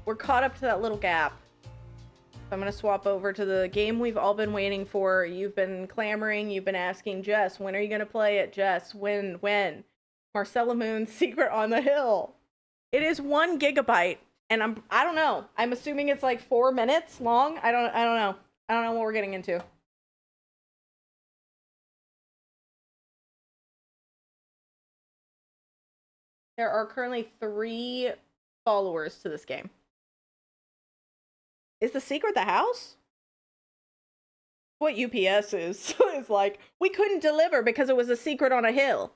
We're caught up to that little gap. I'm going to swap over to the game we've all been waiting for. You've been clamoring. You've been asking, Jess, when are you going to play it? Jess, when? Marcella Moon's Secret on the Hill. It is 1 gigabyte, and I don't know. I'm assuming it's like 4 minutes long. I don't know. I don't know what we're getting into. There are currently 3 followers to this game. Is the secret the house? What UPS is like, we couldn't deliver because it was a secret on a hill.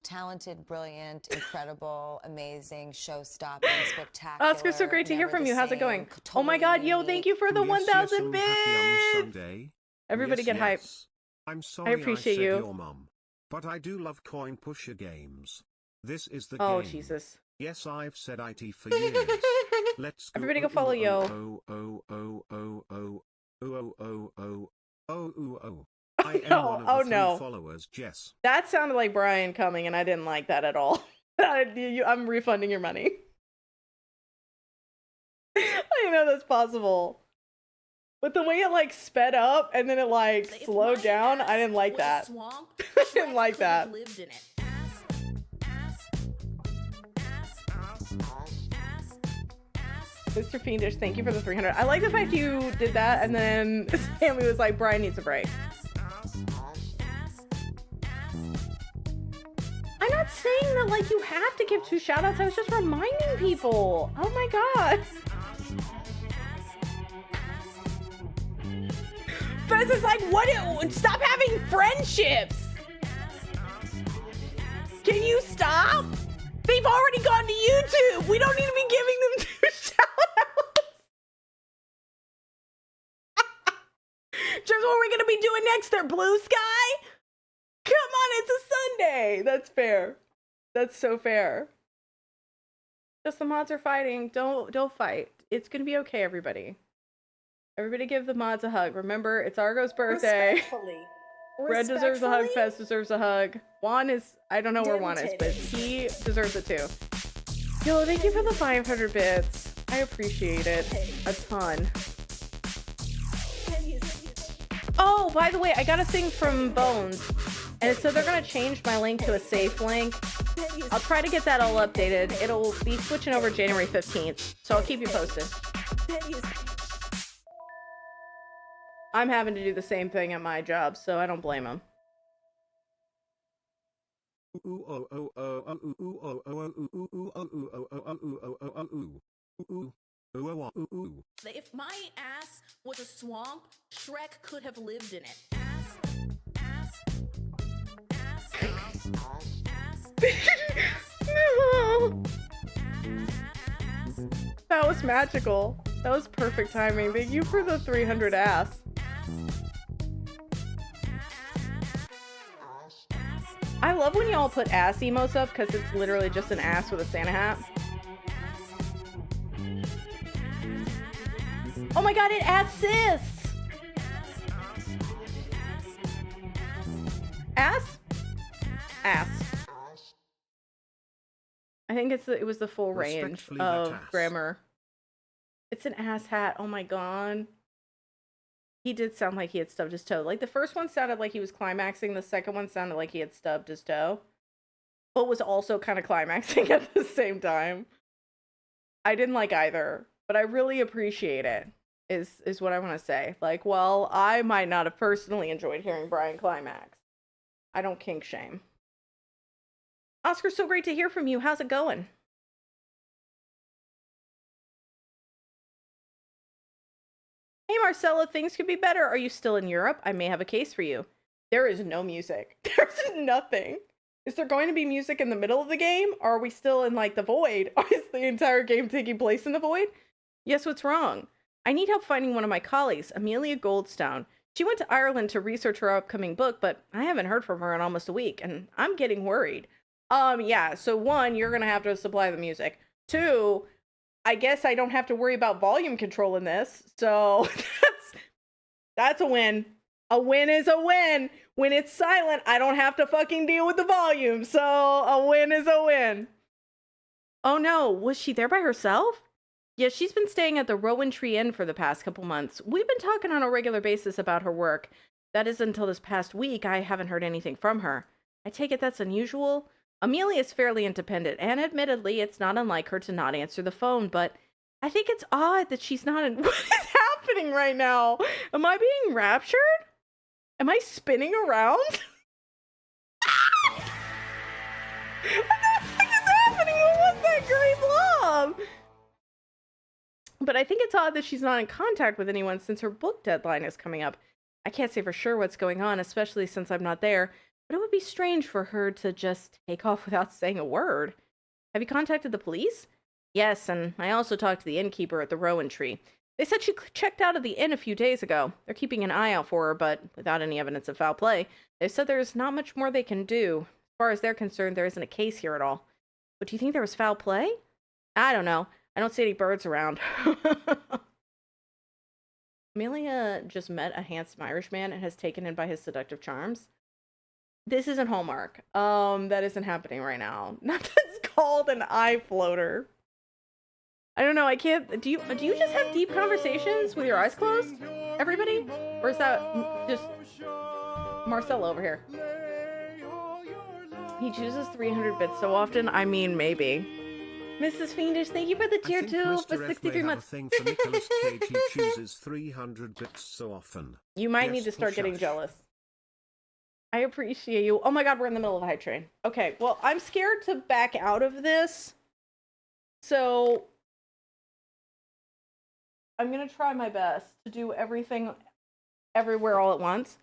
Talented, brilliant, incredible, amazing, show-stopping, spectacular. Oscar, so great to hear from you. How's it going? Oh my god, yo, thank you for the 1,000 bits! Everybody get hype. I'm sorry I appreciate I said you. Your mum, but I do love coin pusher games. This is the Oh, game. Jesus. Yes, I've said IT for years. Let's go. Everybody go follow yo. I am one of the 3 followers, Jess. That sounded like Brian coming, and I didn't like that at all. I'm refunding your money. I didn't know that's possible. But the way it like sped up and then it like slowed down, I didn't like that. I didn't like that. Mr. Fiendish, thank you for the 300. I like the fact you did that, and then Sammy was like, Brian needs a break. I'm not saying that like you have to give 2 shoutouts. I was just reminding people. Oh my god. Fez is like, stop having friendships. Can you stop? They've already gone to YouTube. We don't need to be giving them 2 shoutouts. Just what we're gonna be doing next. They're Blue Sky? Come on, it's a Sunday. That's fair. That's so fair. Just the mods are fighting. Don't fight. It's gonna be okay, everybody. Everybody give the mods a hug. Remember, it's Argo's birthday. Respectfully. Red deserves a hug. Fez deserves a hug. Juan is, I don't know where Juan is, but he deserves it too. Yo, thank you for the 500 bits. I appreciate it a ton. Oh, by the way, I got a thing from Bones. And so they're going to change my link to a safe link. I'll try to get that all updated. It'll be switching over January 15th. So I'll keep you posted. I'm having to do the same thing at my job, so I don't blame them. If my ass was a swamp, Shrek could have lived in it. No. That was magical. That was perfect timing. Thank you for the 300 ass. I love when y'all put ass emotes up because it's literally just an ass with a Santa hat. Oh my god, it assists! Ass? Ass. I think it was the full range of grammar. It's an ass hat. Oh my god. He did sound like he had stubbed his toe. Like the first one sounded like he was climaxing. The second one sounded like he had stubbed his toe. But was also kind of climaxing at the same time. I didn't like either. But I really appreciate it. Is what I want to say. Like, well, I might not have personally enjoyed hearing Brian climax. I don't kink shame. Oscar, so great to hear from you. How's it going? Hey Marcella, things could be better. Are you still in Europe? I may have a case for you. There is no music. There's nothing. Is there going to be music in the middle of the game? Or are we still in like the void? Or is the entire game taking place in the void? Yes, what's wrong? I need help finding one of my colleagues, Amelia Goldstone. She went to Ireland to research her upcoming book, but I haven't heard from her in almost a week, and I'm getting worried. Yeah, so 1, you're gonna have to supply the music. 2, I guess I don't have to worry about volume control in this, so that's a win. A win is a win. When it's silent, I don't have to fucking deal with the volume. So a win is a win. Oh no, was she there by herself? Yeah, she's been staying at the Rowan Tree Inn for the past couple months. We've been talking on a regular basis about her work. That is until this past week, I haven't heard anything from her. I take it that's unusual? Amelia is fairly independent, and admittedly, it's not unlike her to not answer the phone, but I think it's odd that she's not in... What is happening right now? Am I being raptured? Am I spinning around? What the fuck is happening? What was that great love? But I think it's odd that she's not in contact with anyone since her book deadline is coming up. I can't say for sure what's going on, especially since I'm not there, but it would be strange for her to just take off without saying a word. Have you contacted the police? Yes, and I also talked to the innkeeper at the Rowan Tree. They said she checked out of the inn a few days ago. They're keeping an eye out for her, but without any evidence of foul play. They said there's not much more they can do. As far as they're concerned, there isn't a case here at all. But do you think there was foul play? I don't know. I don't see any birds around. Amelia just met a handsome Irishman and has taken in by his seductive charms. This isn't Hallmark. That isn't happening right now. Nothing's called an eye floater. I don't know. I can't. Do you just have deep conversations with your eyes closed, everybody, or is that just Marcella over here? He chooses 300 bits so often. I mean, maybe. Mrs. Fiendish, thank you for the tier 2 for 63 months. Thing for Nicolas Cage. He chooses 300 bits so often. You might need to start getting jealous. I appreciate you. Oh my god, we're in the middle of a hype train. Okay, well, I'm scared to back out of this. So I'm going to try my best to do everything everywhere all at once.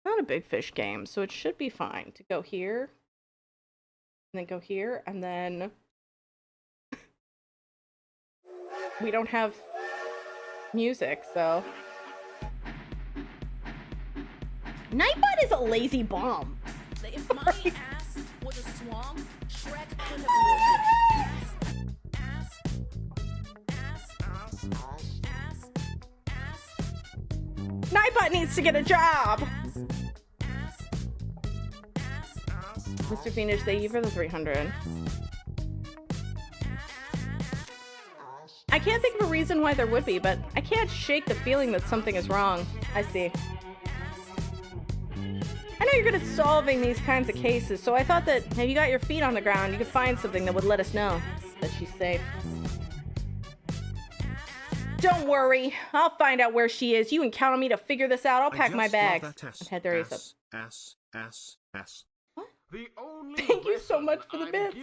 Not a big fish game, so it should be fine to go here. And then go here, and then we don't have music, so Nightbot is a lazy bomb. If my ass was a swamp, Shrek could have lived it. Ass. Nightbot needs to get a job. Mr. Fiendish, thank you for the 300. I can't think of a reason why there would be, but I can't shake the feeling that something is wrong. I see. I know you're good at solving these kinds of cases, so I thought that if you got your feet on the ground, you could find something that would let us know that she's safe. Don't worry, I'll find out where she is. You can count on me to figure this out. I'll pack my bags. Head there, ASAP. Thank you so much for the bits.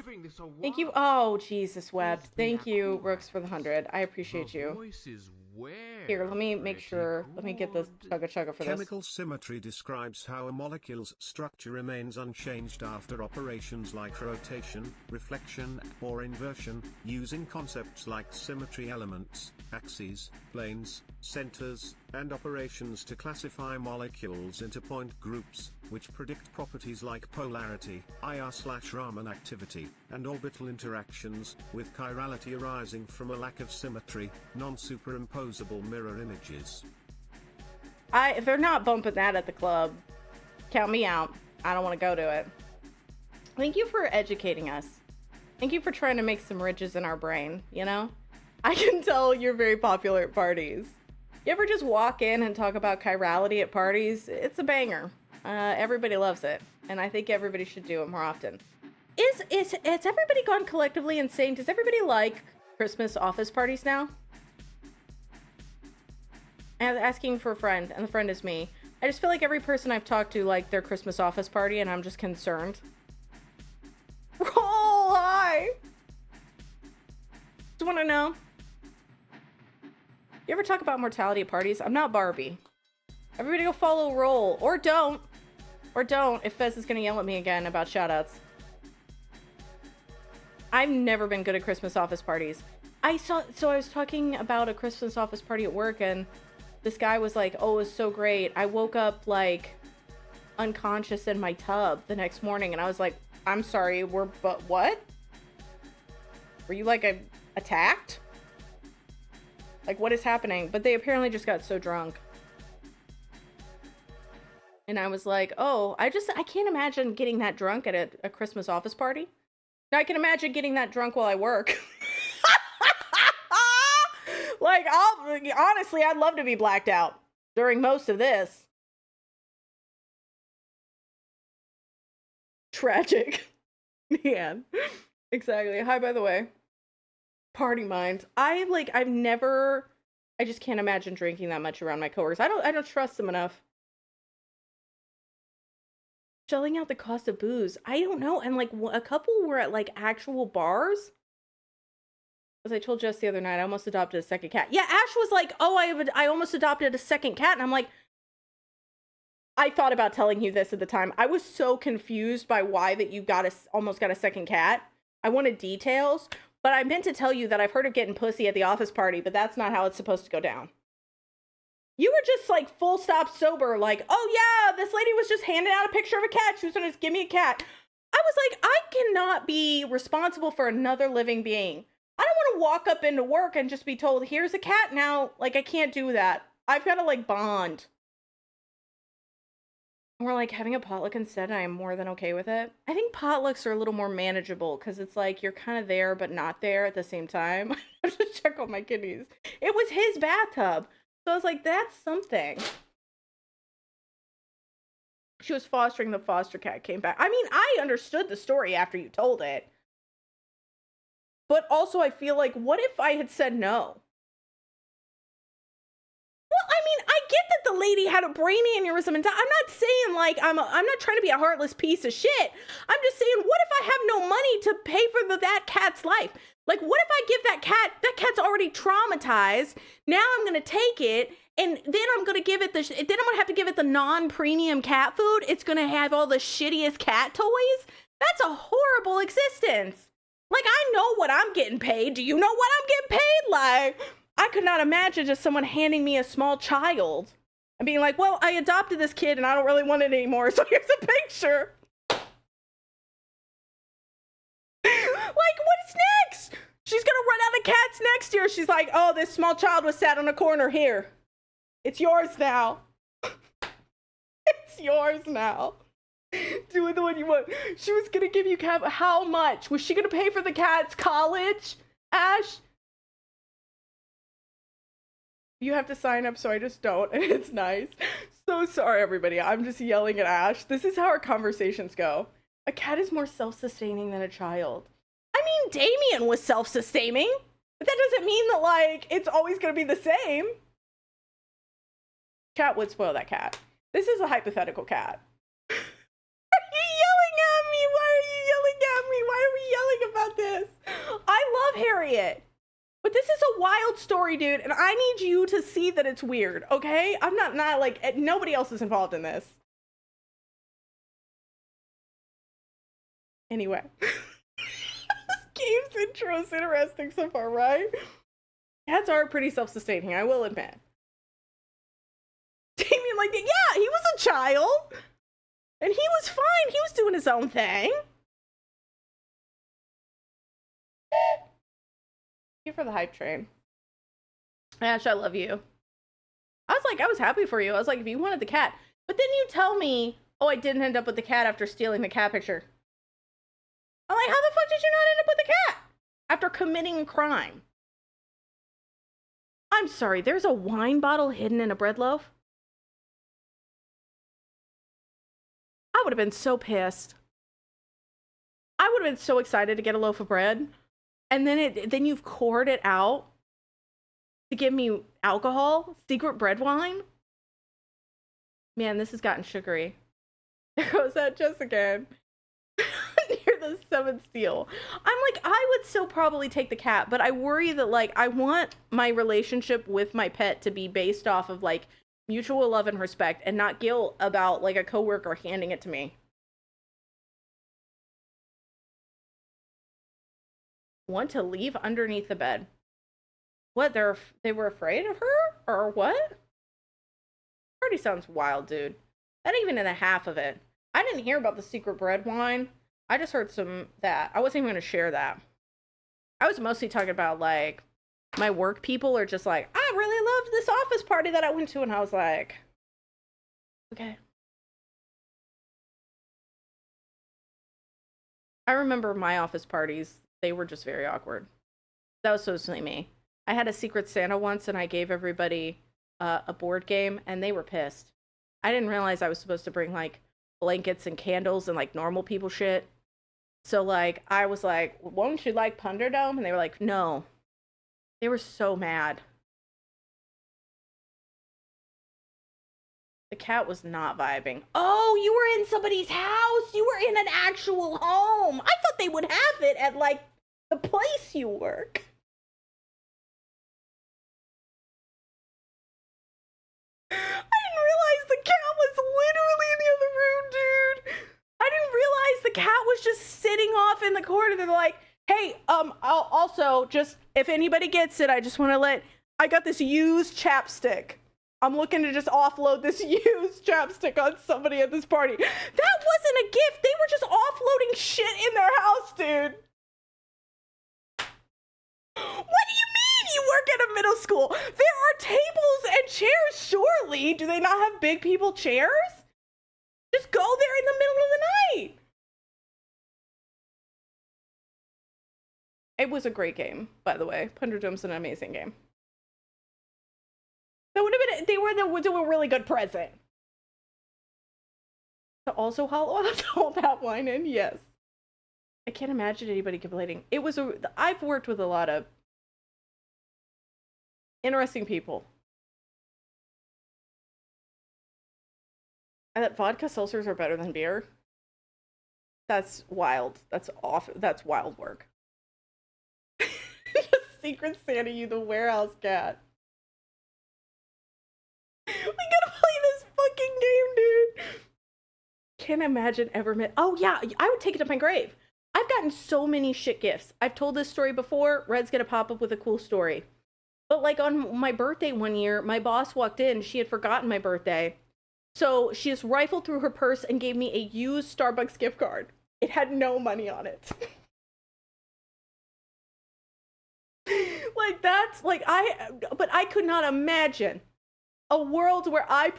Thank you. Oh, Jesus wept. Thank you, Rooks, for the 100. I appreciate you. Here, let me make sure. Let me get this chugga for this. Chemical symmetry describes how a molecule's structure remains unchanged after operations like rotation, reflection, or inversion, using concepts like symmetry elements, axes, planes, centers, and operations to classify molecules into point groups, which predict properties like polarity, IR/Raman activity, and orbital interactions, with chirality arising from a lack of symmetry, non-superimposable mirror images. If they're not bumping that at the club, count me out. I don't want to go to it. Thank you for educating us. Thank you for trying to make some ridges in our brain, you know? I can tell you're very popular at parties. You ever just walk in and talk about chirality at parties? It's a banger. Everybody loves it, and I think everybody should do it more often. Has everybody gone collectively insane? Does everybody like Christmas office parties now? I'm asking for a friend, and the friend is me. I just feel like every person I've talked to liked their Christmas office party, and I'm just concerned. Roll high! Just want to know. You ever talk about mortality at parties? I'm not Barbie. Everybody go follow Roll. Or don't. Or don't, if Fez is going to yell at me again about shoutouts. I've never been good at Christmas office parties. I was talking about a Christmas office party at work, and this guy was like, oh, it was so great. I woke up, like, unconscious in my tub the next morning, and I was like, I'm sorry, but what? Were you, like, attacked? Like, what is happening? But they apparently just got so drunk. And I was like, oh, I can't imagine getting that drunk at a Christmas office party. Now I can imagine getting that drunk while I work. Like, honestly, I'd love to be blacked out during most of this. Tragic. Man. Exactly. Hi, by the way. Party mind. I just can't imagine drinking that much around my coworkers. I don't trust them enough. Shelling out the cost of booze. I don't know. And like a couple were at like actual bars. As I told Jess the other night, I almost adopted a second cat. Yeah, Ash was like, oh, I almost adopted a second cat. And I'm like, I thought about telling you this at the time. I was so confused by why that you almost got a second cat. I wanted details, but I meant to tell you that I've heard of getting pussy at the office party, but that's not how it's supposed to go down. You were just like full stop sober, like, oh yeah, this lady was just handing out a picture of a cat. She was gonna just give me a cat. I was like, I cannot be responsible for another living being. I don't want to walk up into work and just be told, here's a cat now. Like, I can't do that. I've got to like bond. Or like having a potluck instead, I am more than okay with it. I think potlucks are a little more manageable because it's like you're kind of there but not there at the same time. I have to check on my kidneys. It was his bathtub. So I was like, that's something. She was fostering, the foster cat came back. I mean, I understood the story after you told it. But also I feel like, what if I had said no? Well, I mean, I get that the lady had a brain aneurysm and died. I'm not saying like, I'm not trying to be a heartless piece of shit. I'm just saying, what if I have no money to pay for that cat's life? Like, what if I give that cat's already traumatized. Now I'm going to take it and then I'm going to give it then I'm going to have to give it the non-premium cat food. It's going to have all the shittiest cat toys. That's a horrible existence. Like, I know what I'm getting paid. Do you know what I'm getting paid? Like, I could not imagine just someone handing me a small child and being like, well, I adopted this kid and I don't really want it anymore. So here's a picture. Like, what's next? She's gonna run out of cats next year. She's like, oh, this small child was sat on a corner here. It's yours now. It's yours now. Do it the one you want. She was gonna give you cat. How much? Was she gonna pay for the cat's college? Ash? You have to sign up, so I just don't, and it's nice. So sorry, everybody. I'm just yelling at Ash. This is how our conversations go. A cat is more self-sustaining than a child. I mean, Damien was self-sustaining, but that doesn't mean that, like, it's always gonna be the same. Cat would spoil that cat. This is a hypothetical cat. Why are we yelling about this? I love Harriet. But this is a wild story, dude, and I need you to see that it's weird, okay? I'm not like, nobody else is involved in this. Anyway. This game's intro is interesting so far, right? Cats are pretty self-sustaining, I will admit. Damien, like, yeah, he was a child. And he was fine. He was doing his own thing. Thank you for the hype train. Ash, I love you. I was happy for you. I was like, if you wanted the cat. But then you tell me, oh, I didn't end up with the cat after stealing the cat picture. I'm like, how the fuck did you not end up with the cat? After committing a crime. I'm sorry, there's a wine bottle hidden in a bread loaf? I would have been so pissed. I would have been so excited to get a loaf of bread. And then you've poured it out to give me alcohol, secret bread wine. Man, this has gotten sugary. There goes that just again. Near the seventh seal. I'm like, I would still probably take the cat, but I worry that, like, I want my relationship with my pet to be based off of, like, mutual love and respect and not guilt about, like, a coworker handing it to me. Want to leave underneath the bed. What, they were afraid of her? Or what? Already sounds wild, dude. Not even in the half of it. I didn't hear about the secret bread wine. I just heard that. I wasn't even going to share that. I was mostly talking about, like, my work people are just like, I really loved this office party that I went to. And I was like, okay. I remember my office parties. They were just very awkward. That was totally me. I had a Secret Santa once and I gave everybody a board game and they were pissed. I didn't realize I was supposed to bring like blankets and candles and like normal people shit. So like I was like, won't you like Thunderdome? And they were like, no. They were so mad. The cat was not vibing. Oh, you were in somebody's house. You were in an actual home. I thought they would have it at like the place you work. I didn't realize the cat was literally in the other room, dude. I didn't realize the cat was just sitting off in the corner. They're like, hey, I'll also just, if anybody gets it, I just want to I got this used chapstick. I'm looking to just offload this used chapstick on somebody at this party. That wasn't a gift. They were just offloading shit in their house, dude. What do you mean you work at a middle school? There are tables and chairs, surely. Do they not have big people chairs? Just go there in the middle of the night. It was a great game, by the way. Thunderdome's an amazing game. That would have been, they would do a really good present. To also hollow out all that wine in, yes. I can't imagine anybody complaining. I've worked with a lot of interesting people. And that vodka seltzers are better than beer. That's wild. That's wild work. Just Secret Santa, you the warehouse cat. We gotta play this fucking game, dude. Can't imagine ever met. Oh yeah, I would take it to my grave. I've gotten so many shit gifts. I've told this story before. Red's gonna pop up with a cool story. But like on my birthday one year, my boss walked in. She had forgotten my birthday. So she just rifled through her purse and gave me a used Starbucks gift card. It had no money on it. Like that's like but I could not imagine a world where I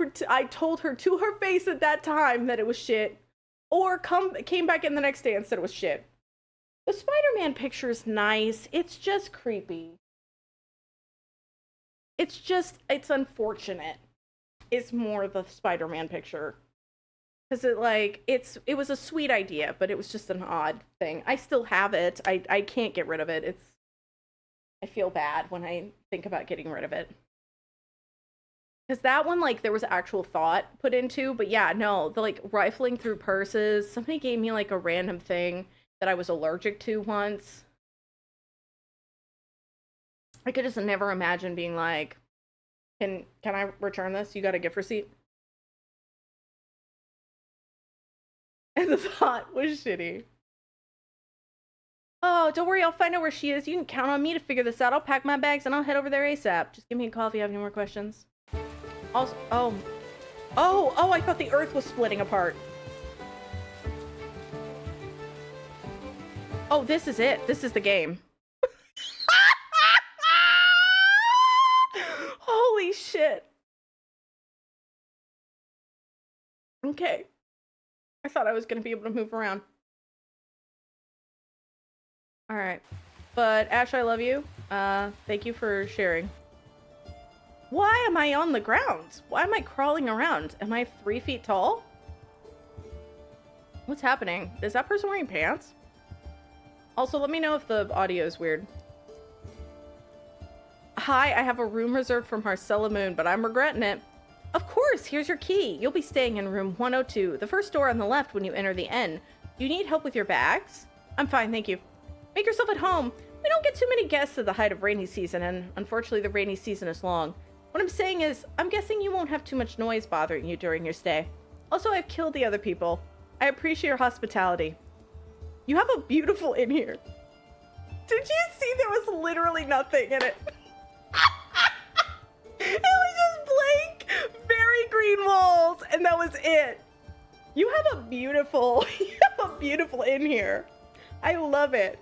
told her to her face at that time that it was shit, or came back in the next day and said it was shit. The Spider-Man picture is nice. It's just creepy. It's unfortunate. It's more the Spider-Man picture. Because it was a sweet idea, but it was just an odd thing. I still have it. I can't get rid of it. I feel bad when I think about getting rid of it. Because that one, there was actual thought put into, but yeah, no, the rifling through purses. Somebody gave me a random thing that I was allergic to once. I could just never imagine being like, can I return this? You got a gift receipt? And the thought was shitty. Oh, don't worry, I'll find out where she is. You can count on me to figure this out. I'll pack my bags and I'll head over there ASAP. Just give me a call if you have any more questions. Also, oh, I thought the earth was splitting apart. Oh, this is it. This is the game. Holy shit. Okay. I thought I was going to be able to move around. All right. But Ash, I love you. Thank you for sharing. Why am I on the ground? Why am I crawling around? Am I 3 feet tall? What's happening? Is that person wearing pants? Also, let me know if the audio is weird. Hi, I have a room reserved for Marcella Moon, but I'm regretting it. Of course, here's your key. You'll be staying in room 102, the first door on the left when you enter the inn. Do you need help with your bags? I'm fine, thank you. Make yourself at home. We don't get too many guests at the height of rainy season, and unfortunately the rainy season is long. What I'm saying is, I'm guessing you won't have too much noise bothering you during your stay. Also, I've killed the other people. I appreciate your hospitality. You have a beautiful inn here. Did you see there was literally nothing in it? It was just blank, very green walls, and that was it. You have a beautiful inn here. I love it.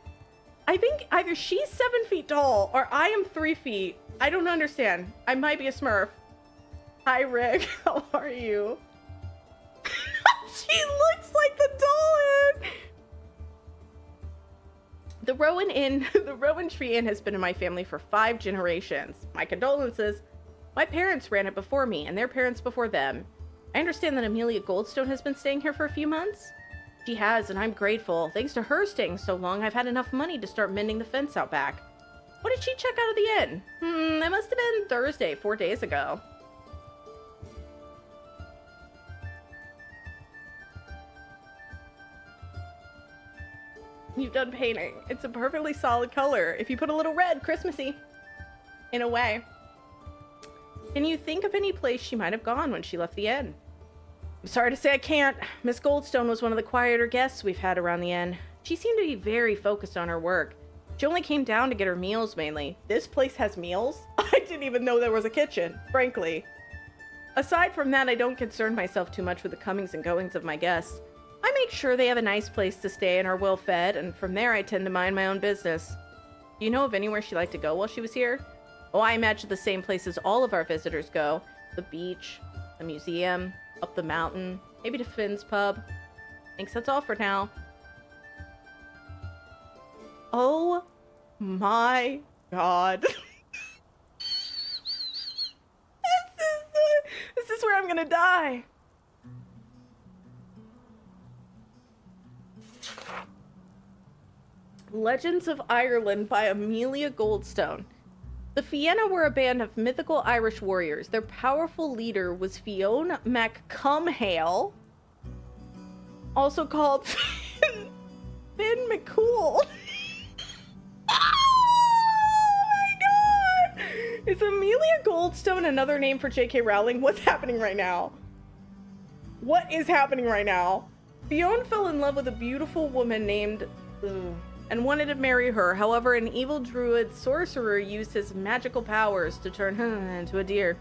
I think either she's 7 feet tall or I am 3 feet. I don't understand. I might be a Smurf. Hi, Rick. How are you? She looks like the doll. The Rowan Tree Inn has been in my family for 5 generations. My condolences. My parents ran it before me, and their parents before them. I understand that Amelia Goldstone has been staying here for a few months. She has, and I'm grateful. Thanks to her staying so long, I've had enough money to start mending the fence out back. What did she check out of the inn? That must have been Thursday, 4 days ago. You've done painting. It's a perfectly solid color. If you put a little red, Christmassy. In a way. Can you think of any place she might have gone when she left the inn? I'm sorry to say I can't. Miss Goldstone was one of the quieter guests we've had around the inn. She seemed to be very focused on her work. She only came down to get her meals mainly. This place has meals? I didn't even know there was a kitchen, frankly. Aside from that, I don't concern myself too much with the comings and goings of my guests. I make sure they have a nice place to stay and are well fed, and from there I tend to mind my own business. Do you know of anywhere she liked to go while she was here? Oh, I imagine the same places all of our visitors go. The beach, the museum, up the mountain, maybe to Finn's pub. Thanks, that's all for now. Oh my god. This is where I'm gonna die. Legends of Ireland by Amelia Goldstone. The Fianna were a band of mythical Irish warriors. Their powerful leader was Fionn MacCumhale, also called Finn McCool. Oh my god! Is Amelia Goldstone another name for J.K. Rowling? What's happening right now? What is happening right now? Fionn fell in love with a beautiful woman named... and wanted to marry her. However, an evil druid sorcerer used his magical powers to turn into a deer.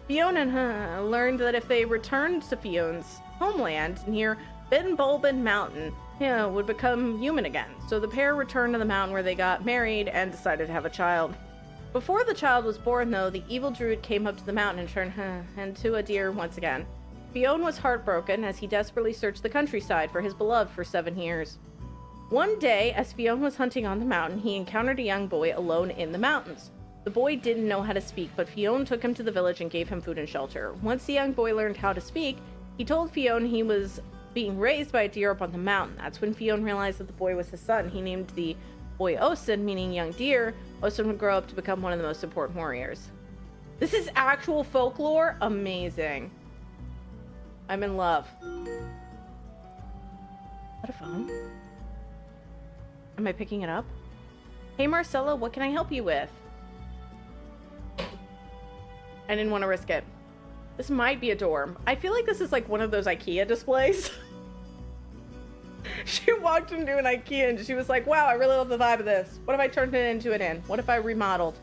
Fionn and learned that if they returned to Fionn's homeland near Binbolbin Mountain, would become human again. So the pair returned to the mountain where they got married and decided to have a child. Before the child was born, though, the evil druid came up to the mountain and turned into a deer once again. Fionn was heartbroken as he desperately searched the countryside for his beloved for 7 years. One day, as Fionn was hunting on the mountain, he encountered a young boy alone in the mountains. The boy didn't know how to speak, but Fionn took him to the village and gave him food and shelter. Once the young boy learned how to speak, he told Fionn he was being raised by a deer up on the mountain. That's when Fionn realized that the boy was his son. He named the boy Osen, meaning young deer. Osen would grow up to become one of the most important warriors. This is actual folklore? Amazing. I'm in love. What a phone? Am I picking it up? Hey Marcella, what can I help you with? I didn't want to risk it. This might be a dorm. I feel like this is like one of those IKEA displays. She walked into an IKEA and she was like, wow, I really love the vibe of this. What if I turned it into an inn? What if I remodeled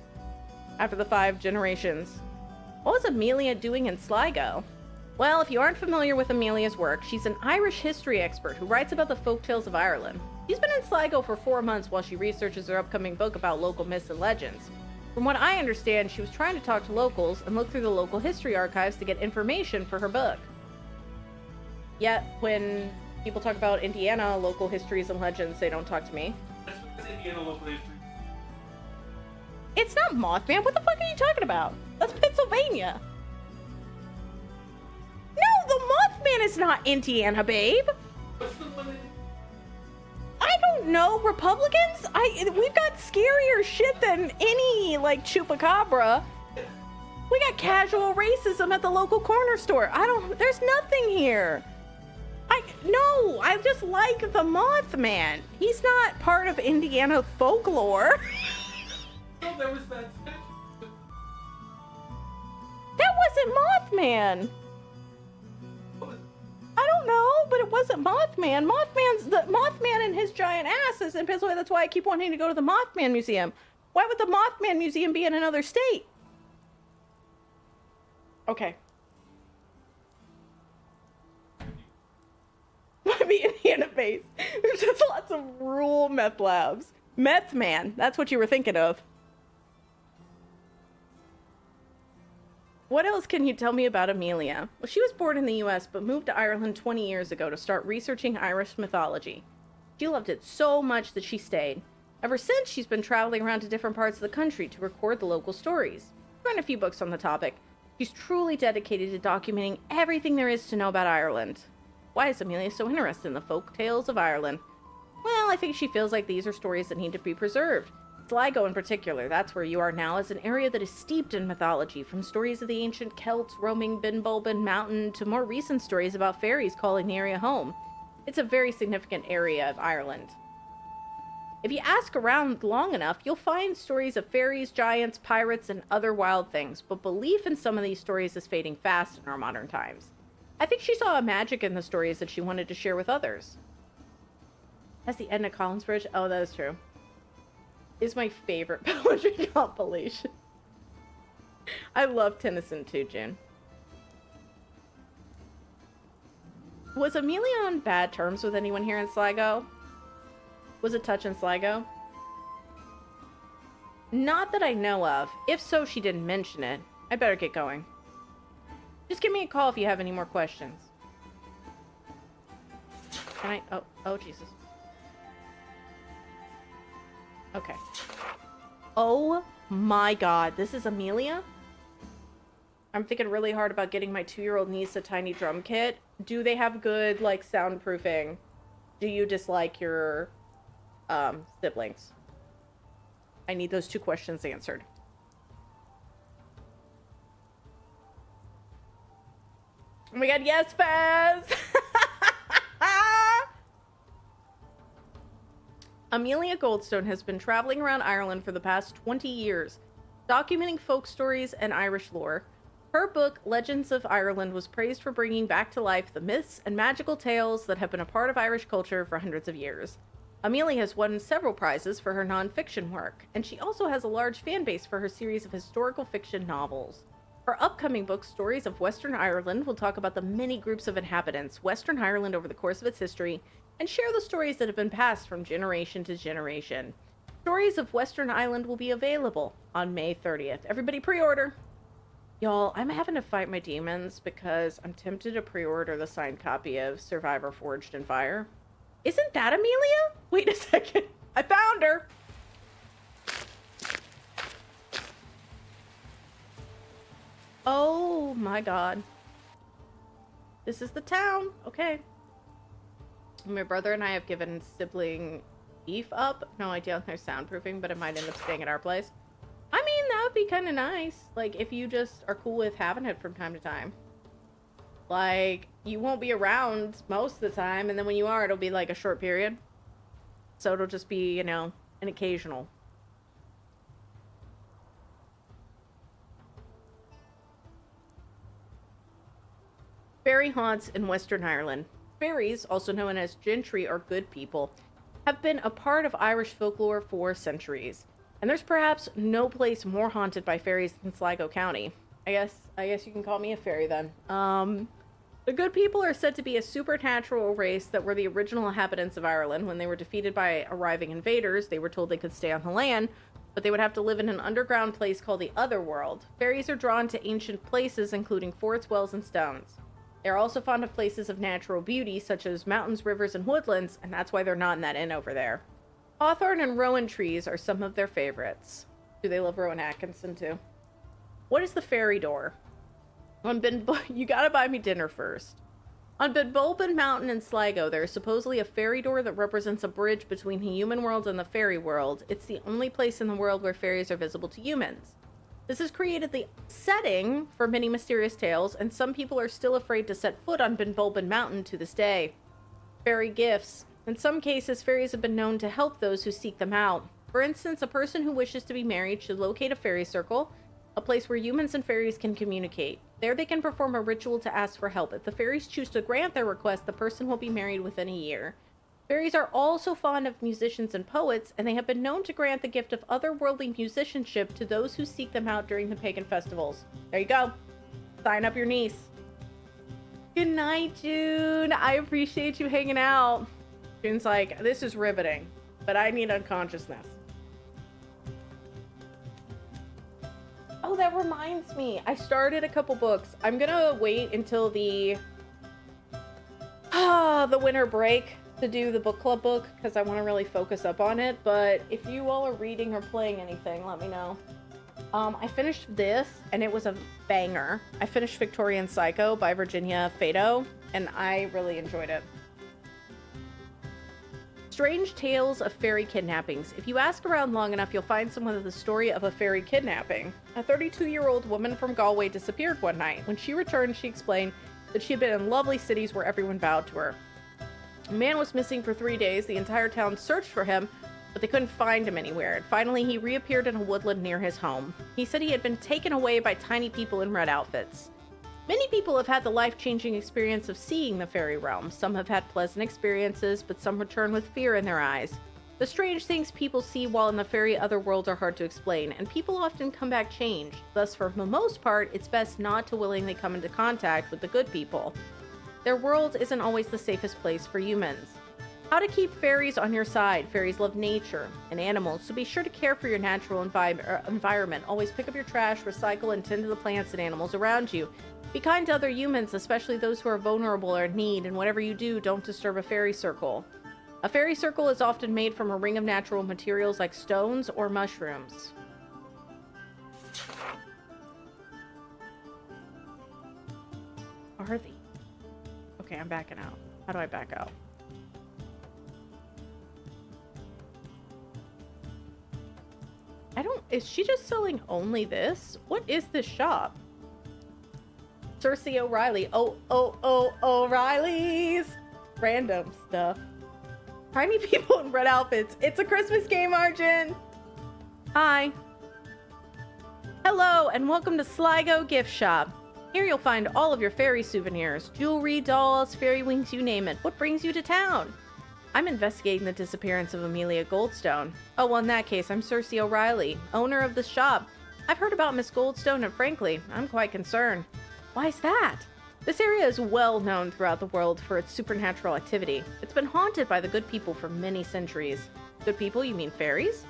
after the 5 generations? What was Amelia doing in Sligo? Well, if you aren't familiar with Amelia's work, she's an Irish history expert who writes about the folktales of Ireland. She's been in Sligo for 4 months while she researches her upcoming book about local myths and legends. From what I understand, she was trying to talk to locals and look through the local history archives to get information for her book. Yet, when people talk about Indiana local histories and legends, they don't talk to me. That's Indiana local history. It's not Mothman. What the fuck are you talking about? That's Pennsylvania. No, the Mothman is not Indiana, babe. What's the one that... I don't know. Republicans? We've got scarier shit than any, like, chupacabra. We got casual racism at the local corner store. There's nothing here. No, I just like the Mothman. He's not part of Indiana folklore. No, there was that statue. That wasn't Mothman. I don't know, but it wasn't Mothman. The Mothman and his giant ass is in Pennsylvania. That's why I keep wanting to go to the Mothman Museum. Why would the Mothman Museum be in another state? Okay. Might be Indiana based. There's just lots of rural meth labs. Meth Man. That's what you were thinking of. What else can you tell me about Amelia? Well, she was born in the US but moved to Ireland 20 years ago to start researching Irish mythology. She loved it so much that she stayed. Ever since, she's been traveling around to different parts of the country to record the local stories. She's written a few books on the topic. She's truly dedicated to documenting everything there is to know about Ireland. Why is Amelia so interested in the folk tales of Ireland? Well, I think she feels like these are stories that need to be preserved. Sligo in particular, that's where you are now, is an area that is steeped in mythology, from stories of the ancient Celts roaming Binbulben Mountain to more recent stories about fairies calling the area home. It's a very significant area of Ireland. If you ask around long enough, you'll find stories of fairies, giants, pirates, and other wild things, but belief in some of these stories is fading fast in our modern times. I think she saw a magic in the stories that she wanted to share with others. That's the Edna Collins Bridge. Oh, that is true. Is my favorite poetry compilation. I love Tennyson too, June. Was Amelia on bad terms with anyone here in Sligo? Was it touch in Sligo? Not that I know of. If so, she didn't mention it. I better get going. Just give me a call if you have any more questions. Can I? Oh, Jesus. Okay. Oh my God, this is Amelia? I'm thinking really hard about getting my 2-year-old niece a tiny drum kit. Do they have good, like, soundproofing? Do you dislike your, siblings? I need those 2 questions answered. Oh my God, yes, Faz! Amelia Goldstone has been traveling around Ireland for the past 20 years, documenting folk stories and Irish lore. Her book, Legends of Ireland, was praised for bringing back to life the myths and magical tales that have been a part of Irish culture for hundreds of years. Amelia has won several prizes for her nonfiction work, and she also has a large fan base for her series of historical fiction novels. Her upcoming book, Stories of Western Ireland, will talk about the many groups of inhabitants, Western Ireland over the course of its history, and share the stories that have been passed from generation to generation. Stories of Western Ireland will be available on May 30th. Everybody pre-order! Y'all, I'm having to fight my demons because I'm tempted to pre-order the signed copy of Survivor Forged in Fire. Isn't that Amelia? Wait a second. I found her! Oh my God. This is the town. Okay. My brother and I have given sibling beef up. No idea on their soundproofing, but it might end up staying at our place. I mean, that would be kind of nice. Like, if you just are cool with having it from time to time. Like, you won't be around most of the time, and then when you are, it'll be like a short period. So it'll just be, you know, an occasional. Fairy haunts in Western Ireland. Fairies, also known as gentry or good people, have been a part of Irish folklore for centuries. And there's perhaps no place more haunted by fairies than Sligo County. I guess you can call me a fairy then. The good people are said to be a supernatural race that were the original inhabitants of Ireland. When they were defeated by arriving invaders, they were told they could stay on the land, but they would have to live in an underground place called the Otherworld. Fairies are drawn to ancient places, including forts, wells, and stones. They're also fond of places of natural beauty, such as mountains, rivers, and woodlands, and that's why they're not in that inn over there. Hawthorn and rowan trees are some of their favorites. Do they love Rowan Atkinson, too? What is the fairy door? You gotta buy me dinner first. On Binbulben Mountain in Sligo, there is supposedly a fairy door that represents a bridge between the human world and the fairy world. It's the only place in the world where fairies are visible to humans. This has created the setting for many mysterious tales, and some people are still afraid to set foot on Binbulben Mountain to this day. Fairy gifts. In some cases, fairies have been known to help those who seek them out. For instance, a person who wishes to be married should locate a fairy circle, a place where humans and fairies can communicate. There they can perform a ritual to ask for help. If the fairies choose to grant their request, the person will be married within a year. Fairies are also fond of musicians and poets, and they have been known to grant the gift of otherworldly musicianship to those who seek them out during the pagan festivals. There you go. Sign up your niece. Good night, June. I appreciate you hanging out. June's like, this is riveting. but I need unconsciousness. Oh, that reminds me. I started a couple books. I'm gonna wait until the winter break to do the book club book because I want to really focus up on it. But if you all are reading or playing anything, let me know. I finished this and it was a banger. I finished Victorian Psycho by Virginia Fado and I really enjoyed it. Strange Tales of Fairy Kidnappings. If you ask around long enough, you'll find someone with the story of a fairy kidnapping. A 32-year-old woman from Galway disappeared one night. When she returned, she explained that she had been in lovely cities where everyone bowed to her. A man was missing for 3 days. The entire town searched for him, but they couldn't find him anywhere. And finally, he reappeared in a woodland near his home. He said he had been taken away by tiny people in red outfits. Many people have had the life-changing experience of seeing the fairy realm. Some have had pleasant experiences, but some return with fear in their eyes. The strange things people see while in the fairy otherworld are hard to explain, and people often come back changed. Thus, for the most part, it's best not to willingly come into contact with the good people. Their world isn't always the safest place for humans. How to keep fairies on your side. Fairies love nature and animals, so be sure to care for your natural environment. Always pick up your trash, recycle, and tend to the plants and animals around you. Be kind to other humans, especially those who are vulnerable or in need, and whatever you do, don't disturb a fairy circle. A fairy circle is often made from a ring of natural materials like stones or mushrooms. Are they? Okay, I'm backing out. How do I back out? Is she just selling only this? What is this shop? Cersei O'Reilly. O'Reilly's. Random stuff. Tiny people in red outfits. It's a Christmas game, Arjun. Hi. Hello, and welcome to Sligo Gift Shop. Here you'll find all of your fairy souvenirs. Jewelry, dolls, fairy wings, you name it. What brings you to town? I'm investigating the disappearance of Amelia Goldstone. Oh, well, in that case, I'm Cersei O'Reilly, owner of the shop. I've heard about Miss Goldstone, and frankly, I'm quite concerned. Why is that? This area is well known throughout the world for its supernatural activity. It's been haunted by the good people for many centuries. Good people, you mean fairies?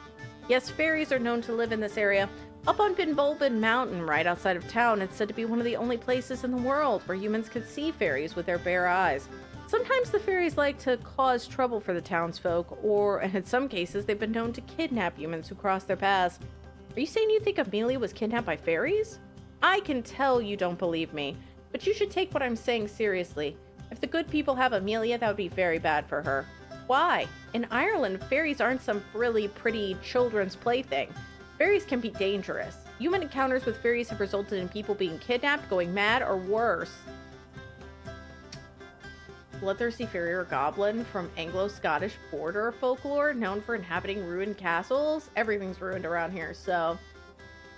Yes, fairies are known to live in this area. Up on Binbolbin Mountain, right outside of town, it's said to be one of the only places in the world where humans could see fairies with their bare eyes. Sometimes the fairies like to cause trouble for the townsfolk, or in some cases, they've been known to kidnap humans who cross their paths. Are you saying you think Amelia was kidnapped by fairies? I can tell you don't believe me, but you should take what I'm saying seriously. If the good people have Amelia, that would be very bad for her. Why? In Ireland, fairies aren't some really pretty children's plaything. Fairies can be dangerous. Human encounters with fairies have resulted in people being kidnapped, going mad, or worse. Bloodthirsty fairy or goblin from Anglo-Scottish border folklore, known for inhabiting ruined castles. Everything's ruined around here, so...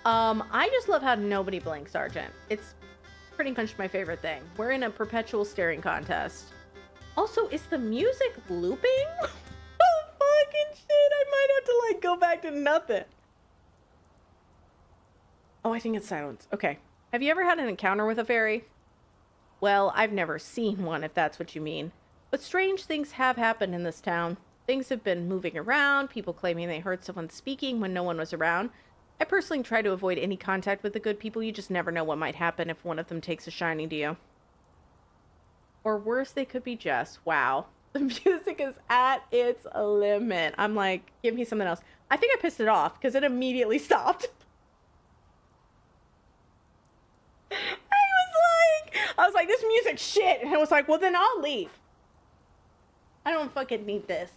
I just love how nobody blinks, Sergeant. It's pretty much my favorite thing. We're in a perpetual staring contest. Also, is the music looping? Oh, fucking shit. I might have to, like, go back to nothing. Oh, I think it's silence. Okay. Have you ever had an encounter with a fairy? Well, I've never seen one, if that's what you mean. But strange things have happened in this town. Things have been moving around, people claiming they heard someone speaking when no one was around. I personally try to avoid any contact with the good people. You just never know what might happen if one of them takes a shining to you. Or worse, they could be Jess. Wow. The music is at its limit. I'm like, give me something else. I think I pissed it off because it immediately stopped. I was like, this music's shit. And I was like, well, then I'll leave. I don't fucking need this.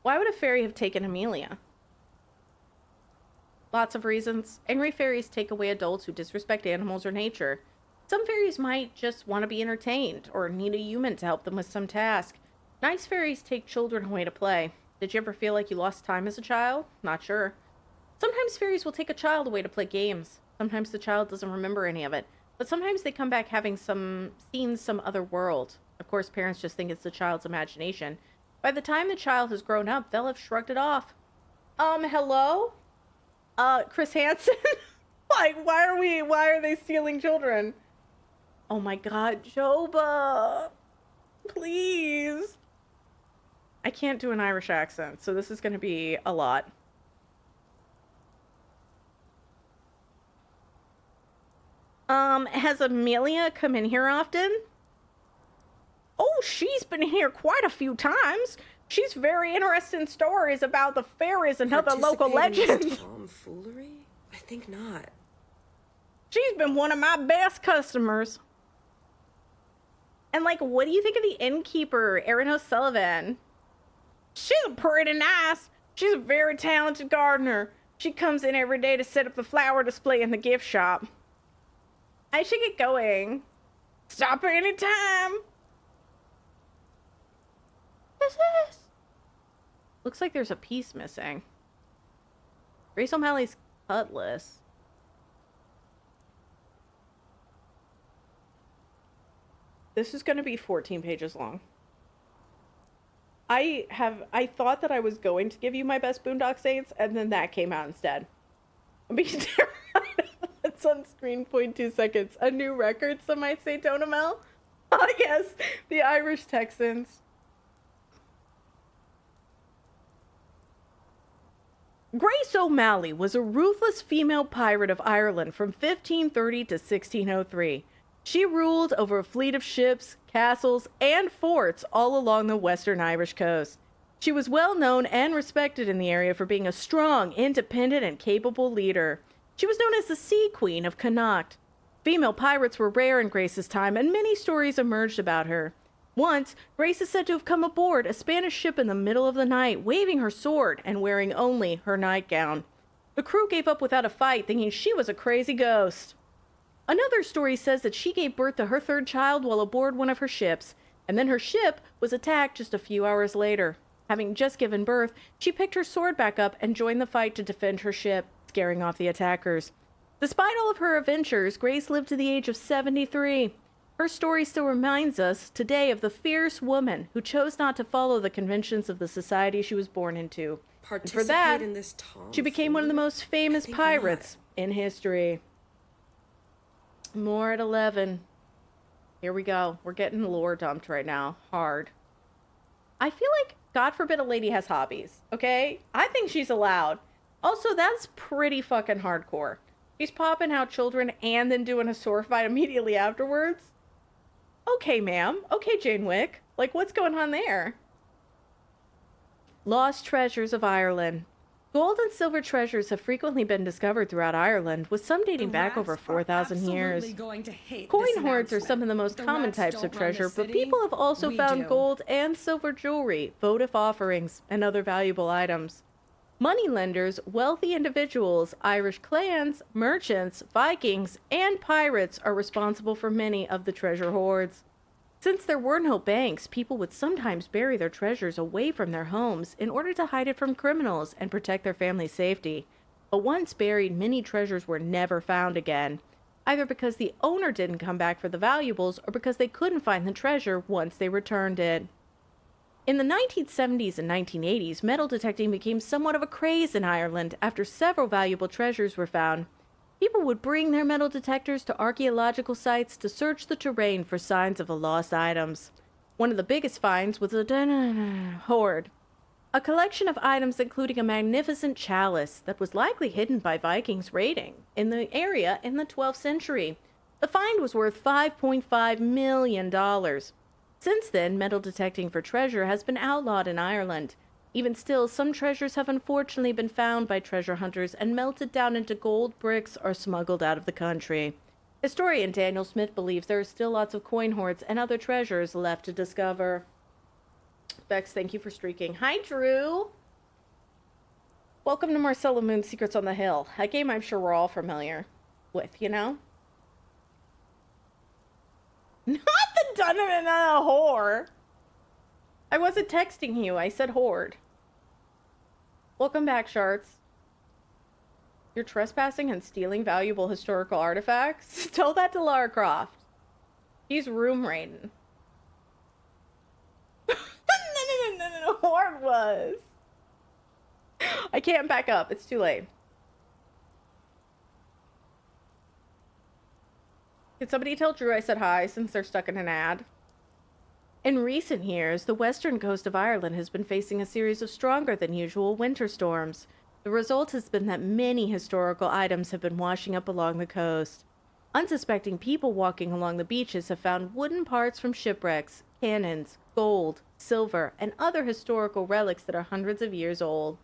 Why would a fairy have taken Amelia? Lots of reasons. Angry fairies take away adults who disrespect animals or nature. Some fairies might just want to be entertained or need a human to help them with some task. Nice fairies take children away to play. Did you ever feel like you lost time as a child? Not sure. Sometimes fairies will take a child away to play games. Sometimes the child doesn't remember any of it, but sometimes they come back having seen some other world. Of course, parents just think it's the child's imagination. By the time the child has grown up, they'll have shrugged it off. Hello? Chris Hansen? Like, why are they stealing children? Oh my god, Joba! Please! I can't do an Irish accent, so this is going to be a lot. Has Amelia come in here often? Oh, she's been here quite a few times. She's very interested in stories about the fairies and other local legends. Tomfoolery? I think not. She's been one of my best customers. And, like, what do you think of the innkeeper, Erin O'Sullivan? She's pretty nice. She's a very talented gardener. She comes in every day to set up the flower display in the gift shop. I should get going. Stop at any time. What's this? Looks like there's a piece missing. Grace O'Malley's cutlass. This is going to be 14 pages long. I thought that I was going to give you my best Boondock Saints, and then that came out instead. I'm being terrified of what's on screen. 0.2 seconds. A new record, some might say, Tonamel. Oh, yes. The Irish Texans. Grace O'Malley was a ruthless female pirate of Ireland from 1530 to 1603. She ruled over a fleet of ships, castles, and forts all along the western Irish coast. She was well known and respected in the area for being a strong, independent, and capable leader. She was known as the Sea Queen of Connacht. Female pirates were rare in Grace's time, and many stories emerged about her. Once, Grace is said to have come aboard a Spanish ship in the middle of the night, waving her sword and wearing only her nightgown. The crew gave up without a fight, thinking she was a crazy ghost. Another story says that she gave birth to her third child while aboard one of her ships, and then her ship was attacked just a few hours later. Having just given birth, she picked her sword back up and joined the fight to defend her ship, scaring off the attackers. Despite all of her adventures, Grace lived to the age of 73. Her story still reminds us today of the fierce woman who chose not to follow the conventions of the society she was born into. And for that, she became one of the most famous pirates in history. More at 11. Here we go. We're getting lore dumped right now. Hard. I feel like, God forbid a lady has hobbies, okay? I think she's allowed. Also, that's pretty fucking hardcore. She's popping out children and then doing a sword fight immediately afterwards. Okay, ma'am. Okay, Jane Wick. Like, what's going on there? Lost treasures of Ireland. Gold and silver treasures have frequently been discovered throughout Ireland, with some dating back over 4,000 years. Coin hoards are some of the most common types of treasure, but people have also found gold and silver jewelry, votive offerings, and other valuable items. Moneylenders, wealthy individuals, Irish clans, merchants, Vikings, and pirates are responsible for many of the treasure hoards. Since there were no banks, people would sometimes bury their treasures away from their homes in order to hide it from criminals and protect their family's safety. But once buried, many treasures were never found again, either because the owner didn't come back for the valuables or because they couldn't find the treasure once they returned it. In the 1970s and 1980s, metal detecting became somewhat of a craze in Ireland after several valuable treasures were found. People would bring their metal detectors to archaeological sites to search the terrain for signs of the lost items. One of the biggest finds was a hoard, a collection of items including a magnificent chalice that was likely hidden by Vikings raiding in the area in the 12th century. The find was worth $5.5 million. Since then, metal detecting for treasure has been outlawed in Ireland. Even still, some treasures have unfortunately been found by treasure hunters and melted down into gold bricks or smuggled out of the country. Historian Daniel Smith believes there are still lots of coin hoards and other treasures left to discover. Bex, thank you for streaking. Hi, Drew! Welcome to Marcella Moon's Secrets on the Hill, a game I'm sure we're all familiar with, you know? Not the Dun-dun-dun-dun whore! I wasn't texting you, I said hoard. Welcome back, Sharts. You're trespassing and stealing valuable historical artifacts? Tell that to Lara Croft. He's room raiding. No, hoard was. I can't back up, it's too late. Can somebody tell Drew I said hi since they're stuck in an ad? In recent years, the western coast of Ireland has been facing a series of stronger than usual winter storms. The result has been that many historical items have been washing up along the coast. Unsuspecting people walking along the beaches have found wooden parts from shipwrecks, cannons, gold, silver, and other historical relics that are hundreds of years old.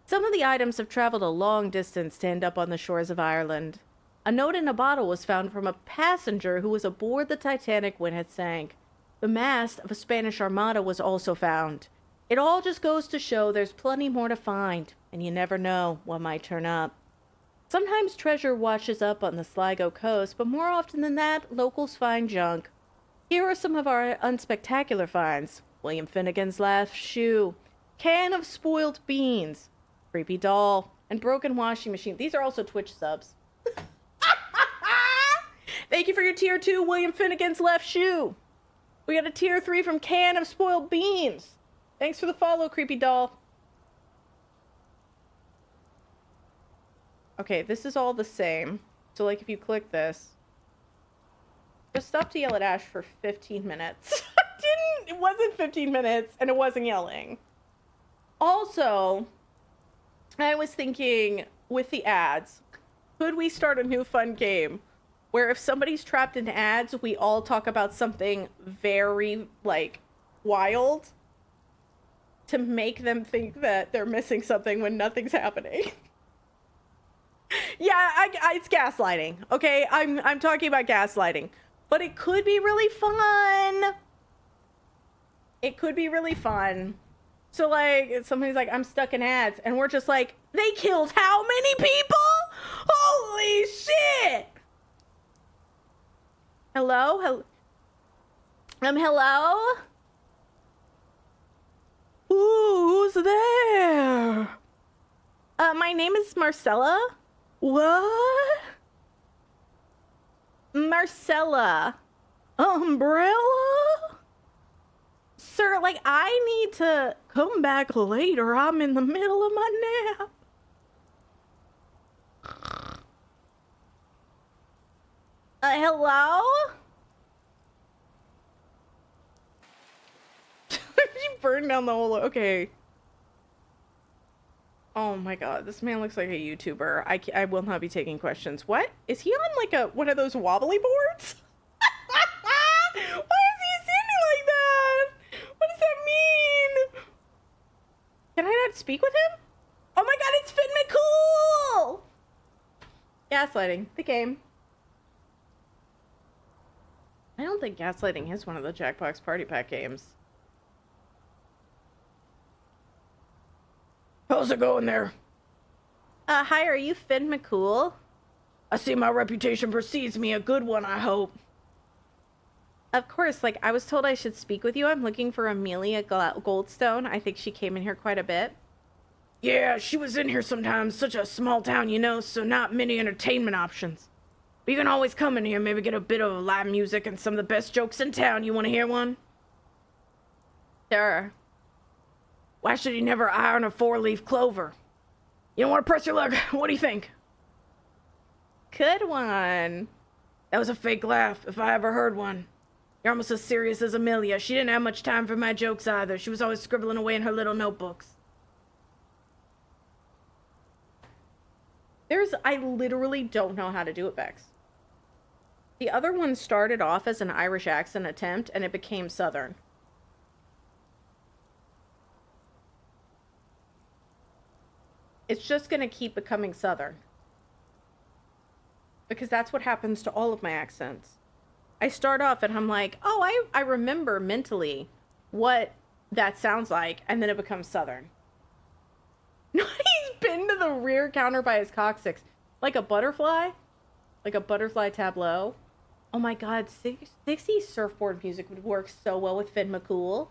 Some of the items have traveled a long distance to end up on the shores of Ireland. A note in a bottle was found from a passenger who was aboard the Titanic when it sank. The mast of a Spanish armada was also found. It all just goes to show there's plenty more to find, and you never know what might turn up. Sometimes treasure washes up on the Sligo coast, but more often than that, locals find junk. Here are some of our unspectacular finds. William Finnegan's last shoe, can of spoiled beans, creepy doll, and broken washing machine. These are also Twitch subs. Thank you for your tier 2, William Finnegan's left shoe. We got a tier 3 from Can of Spoiled Beans. Thanks for the follow, creepy doll. Okay, this is all the same. So, like, if you click this, just stop to yell at Ash for 15 minutes. It wasn't 15 minutes, and it wasn't yelling. Also, I was thinking, with the ads, could we start a new fun game where if somebody's trapped in ads, we all talk about something very, like, wild to make them think that they're missing something when nothing's happening? Yeah, it's gaslighting, okay? I'm talking about gaslighting. But it could be really fun. It could be really fun. So, like, somebody's like, I'm stuck in ads. And we're just like, they killed how many people? Holy shit! Hello? Hello? Ooh, who's there? My name is Marcella. What? Marcella. Umbrella? Sir, like, I need to come back later. I'm in the middle of my nap. Hello? She burned down the whole... Okay. Oh my god, this man looks like a YouTuber. I will not be taking questions. What? Is he on, like, one of those wobbly boards? Why is he standing like that? What does that mean? Can I not speak with him? Oh my god, it's Finn McCool! Gaslighting. The game. I don't think gaslighting is one of the Jackbox Party Pack games. How's it going there? Hi, are you Finn McCool? I see my reputation precedes me. A good one, I hope. Of course, like, I was told I should speak with you. I'm looking for Amelia Goldstone. I think she came in here quite a bit. Yeah, she was in here sometimes. Such a small town, you know, so not many entertainment options. But you can always come in here, maybe get a bit of live music and some of the best jokes in town. You want to hear one? Sure. Why should you never iron a 4-leaf clover? You don't want to press your luck. What do you think? Good one. That was a fake laugh, if I ever heard one. You're almost as serious as Amelia. She didn't have much time for my jokes either. She was always scribbling away in her little notebooks. I literally don't know how to do it, Bex. The other one started off as an Irish accent attempt, and it became Southern. It's just going to keep becoming Southern. Because that's what happens to all of my accents. I start off and I'm like, oh, I remember mentally what that sounds like, and then it becomes Southern. He's pinned to the rear counter by his coccyx. Like a butterfly? Like a butterfly tableau? Oh my god, 60s surfboard music would work so well with Finn McCool.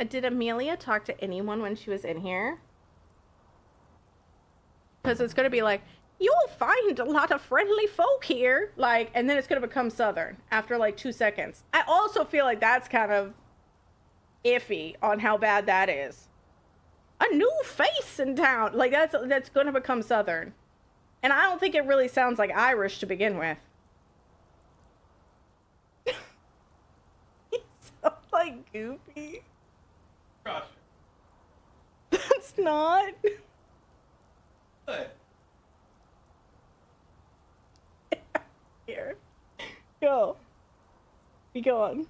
Did Amelia talk to anyone when she was in here? Because it's going to be like, you will find a lot of friendly folk here. Like, and then it's going to become Southern after like 2 seconds. I also feel like that's kind of iffy on how bad that is. A new face in town. Like, that's going to become Southern. And I don't think it really sounds like Irish to begin with. He sounds like Goofy. Gosh. That's not. What? Here. Go. Be gone.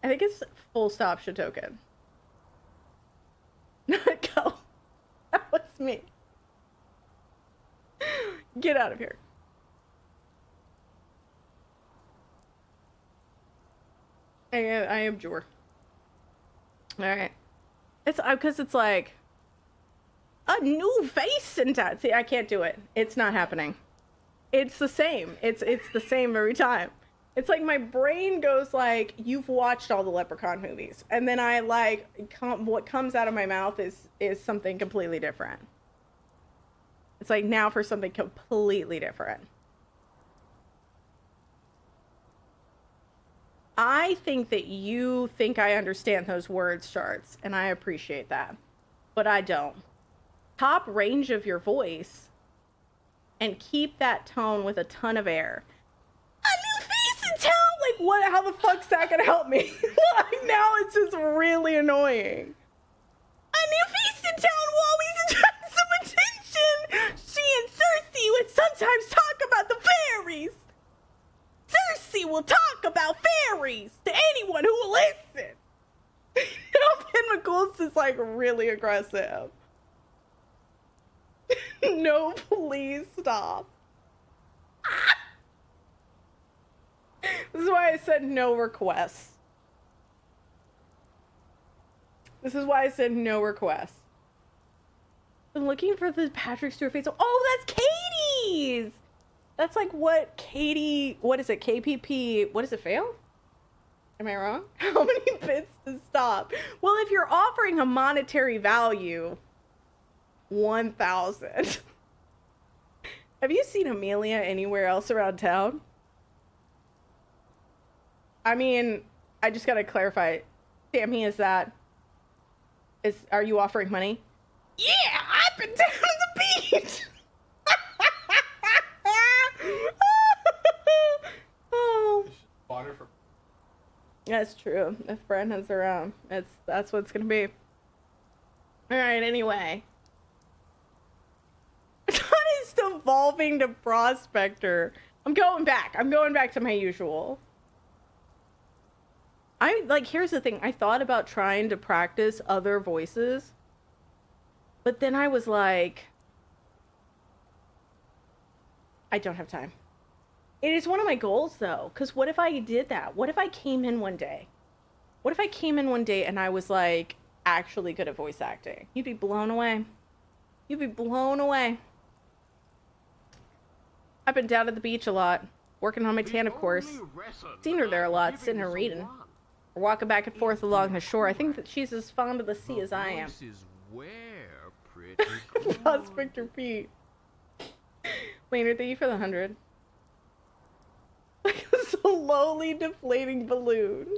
I think it's full stop Shitoken. Go. That was me. Get out of here. I am Jor. Alright. It's because it's like a new face in town. See, I can't do it. It's not happening. It's the same. It's the same every time. It's like my brain goes like, you've watched all the Leprechaun movies, and then I like what comes out of my mouth is something completely different. It's like now for something completely different. I think that you think I understand those words, Charts, and I appreciate that, but I don't. Top range of your voice and keep that tone with a ton of air. A new face in town? Like, what? How the fuck's that gonna help me? Like, now it's just really annoying. A new face in town will always attract some attention. She and Cersei would sometimes talk about the fairies. Cersei will talk about fairies to anyone who will listen. Ben McCool's is like really aggressive. No, please stop. This is why I said no requests. This is why I said no requests. I'm looking for the Patrick Stewart face. Oh, that's Katie's! That's like what Katie, what is it? KPP, what does it fail? Am I wrong? How many bits to stop? Well, if you're offering a monetary value, 1,000. Have you seen Amelia anywhere else around town? I mean, I just gotta clarify. Sammy, are you offering money? Yeah, I've been down to the beach. Oh. Water for. That's true. If Brandon's around, that's what it's gonna be. All right. Anyway, it's devolving to prospector. I'm going back. I'm going back to my usual. Here's the thing. I thought about trying to practice other voices, but then I was like, I don't have time. It is one of my goals though, because what if I did that? What if I came in one day? What if I came in one day and I was like actually good at voice acting? You'd be blown away. You'd be blown away. I've been down at the beach a lot, working on my tan, of course. Seen her there a lot, sitting and reading. Or walking back and forth along the shore. I think that she's as fond of the sea as I am. Prospector Pete. Laner, thank you for the 100. Like a slowly deflating balloon.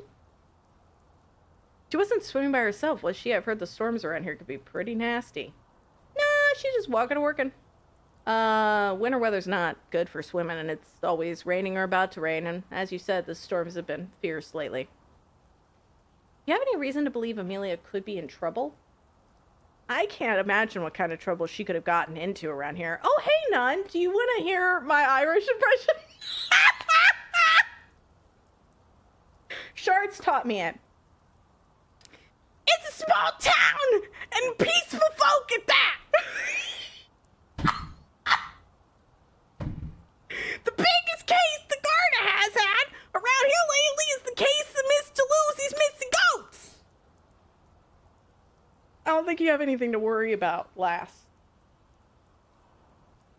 She wasn't swimming by herself, was she? I've heard the storms around here could be pretty nasty. Nah, she's just walking and working. Winter weather's not good for swimming, and it's always raining or about to rain, and as you said, the storms have been fierce lately. You have any reason to believe Amelia could be in trouble? I can't imagine what kind of trouble she could have gotten into around here. Oh, hey, Nun, do you want to hear my Irish impression? Shards taught me it. It's a small town, and peaceful folk at that. The biggest case the garter has had around here lately is the case of Miss Toulouse's missing goats. I don't think you have anything to worry about, lass.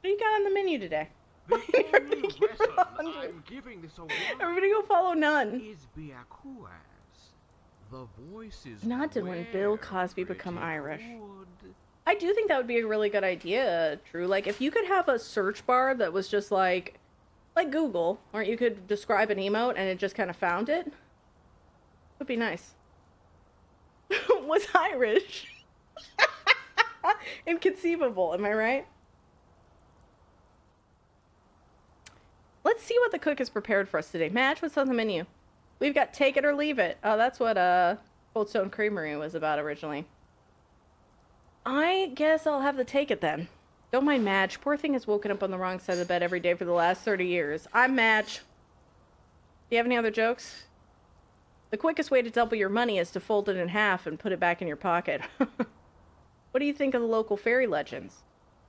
What do you got on the menu today? I'm giving this award. Everybody go follow Nun. Is the voice is Not did when Bill Cosby become pretty Irish. good. I do think that would be a really good idea, Drew. Like, if you could have a search bar that was just like Google, or you could describe an emote and it just kind of found it, would be nice. was Irish. Inconceivable, am I right? Let's see what the cook has prepared for us today. Madge, what's on the menu? We've got take it or leave it. Oh, that's what Cold Stone Creamery was about originally. I guess I'll have to take it then. Don't mind Madge. Poor thing has woken up on the wrong side of the bed every day for the last 30 years. I'm Madge. Do you have any other jokes? The quickest way to double your money is to fold it in half and put it back in your pocket. What do you think of the local fairy legends?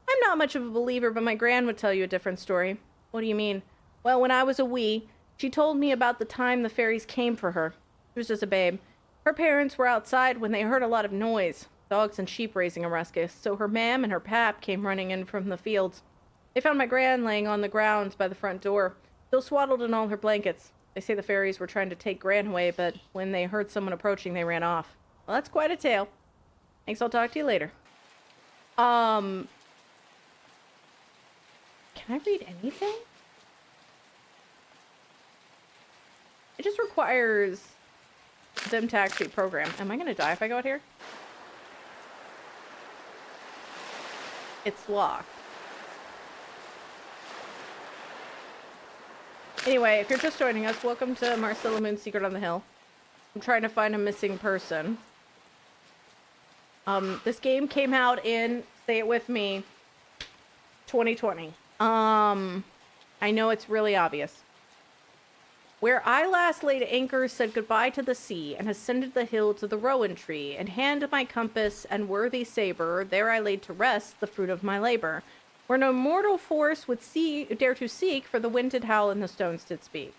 I'm not much of a believer, but my gran would tell you a different story. What do you mean? Well, when I was a wee, she told me about the time the fairies came for her. She was just a babe. Her parents were outside when they heard a lot of noise, dogs and sheep raising a ruckus, so her mam and her pap came running in from the fields. They found my gran laying on the ground by the front door, still swaddled in all her blankets. They say the fairies were trying to take Gran away, but when they heard someone approaching, they ran off. Well, that's quite a tale. Thanks, I'll talk to you later. Can I read anything? It just requires them to actually program. Am I gonna die if I go out here? It's locked. Anyway, if you're just joining us, welcome to Marcella Moon's Secret on the Hill. I'm trying to find a missing person. This game came out in, say it with me, 2020. I know it's really obvious. Where I last laid anchor, said goodbye to the sea, and ascended the hill to the rowan tree, and hand my compass and worthy saber, there I laid to rest the fruit of my labor. Where no mortal force would dare to seek, for the wind did howl and the stones did speak.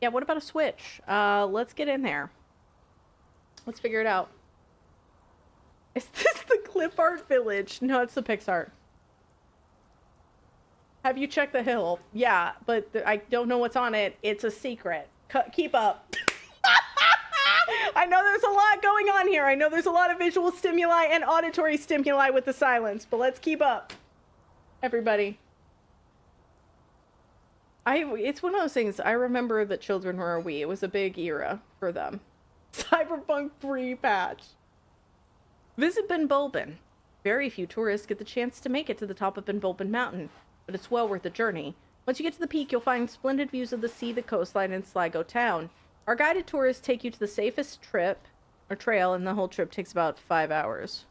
Yeah, what about a switch? Let's get in there. Let's figure it out. Is this the clip art village? No, it's the PixArt. Have you checked the hill? Yeah, but I don't know what's on it. It's a secret. Keep up. I know there's a lot going on here. I know there's a lot of visual stimuli and auditory stimuli with the silence, but let's keep up. Everybody. It's one of those things. I remember that children were a wee. It was a big era for them. Cyberpunk 3 patch. Visit Ben Bulben. Very few tourists get the chance to make it to the top of Ben Bulben Mountain, but it's well worth the journey. Once you get to the peak, you'll find splendid views of the sea, the coastline, and Sligo town. Our guided tours take you to the safest trail, and the whole trip takes about 5 hours.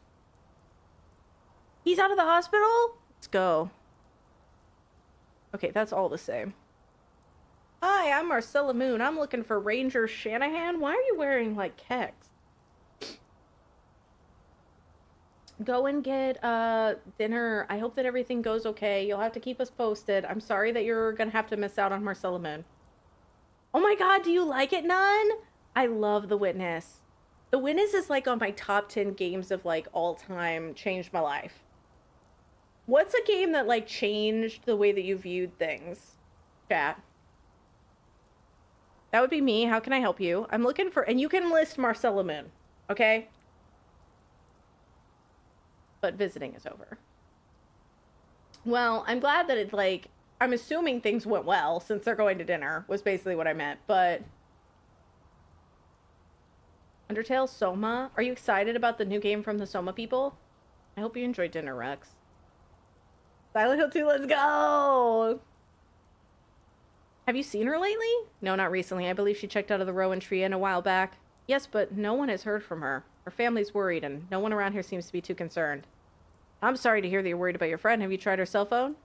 He's out of the hospital? Let's go. Okay, that's all the same. Hi, I'm Marcella Moon. I'm looking for Ranger Shanahan. Why are you wearing, like, kecks? Go and get dinner. I hope that everything goes okay. You'll have to keep us posted. I'm sorry that you're gonna have to miss out on Marcella Moon. Oh my god, do you like it, Nun? I love The Witness. The Witness is like on my top 10 games of like all time, changed my life. What's a game that like changed the way that you viewed things? Chat. That would be me. How can I help you? I'm looking for, and you can list Marcella Moon, okay? But visiting is over. Well, I'm glad that it like, I'm assuming things went well since they're going to dinner was basically what I meant, but Undertale Soma, are you excited about the new game from the Soma people? I hope you enjoyed dinner, Rex. Silent Hill 2, let's go! Have you seen her lately? No, not recently. I believe she checked out of the Rowan Tree Inn a while back. Yes, but no one has heard from her. Her family's worried, and no one around here seems to be too concerned. I'm sorry to hear that you're worried about your friend. Have you tried her cell phone?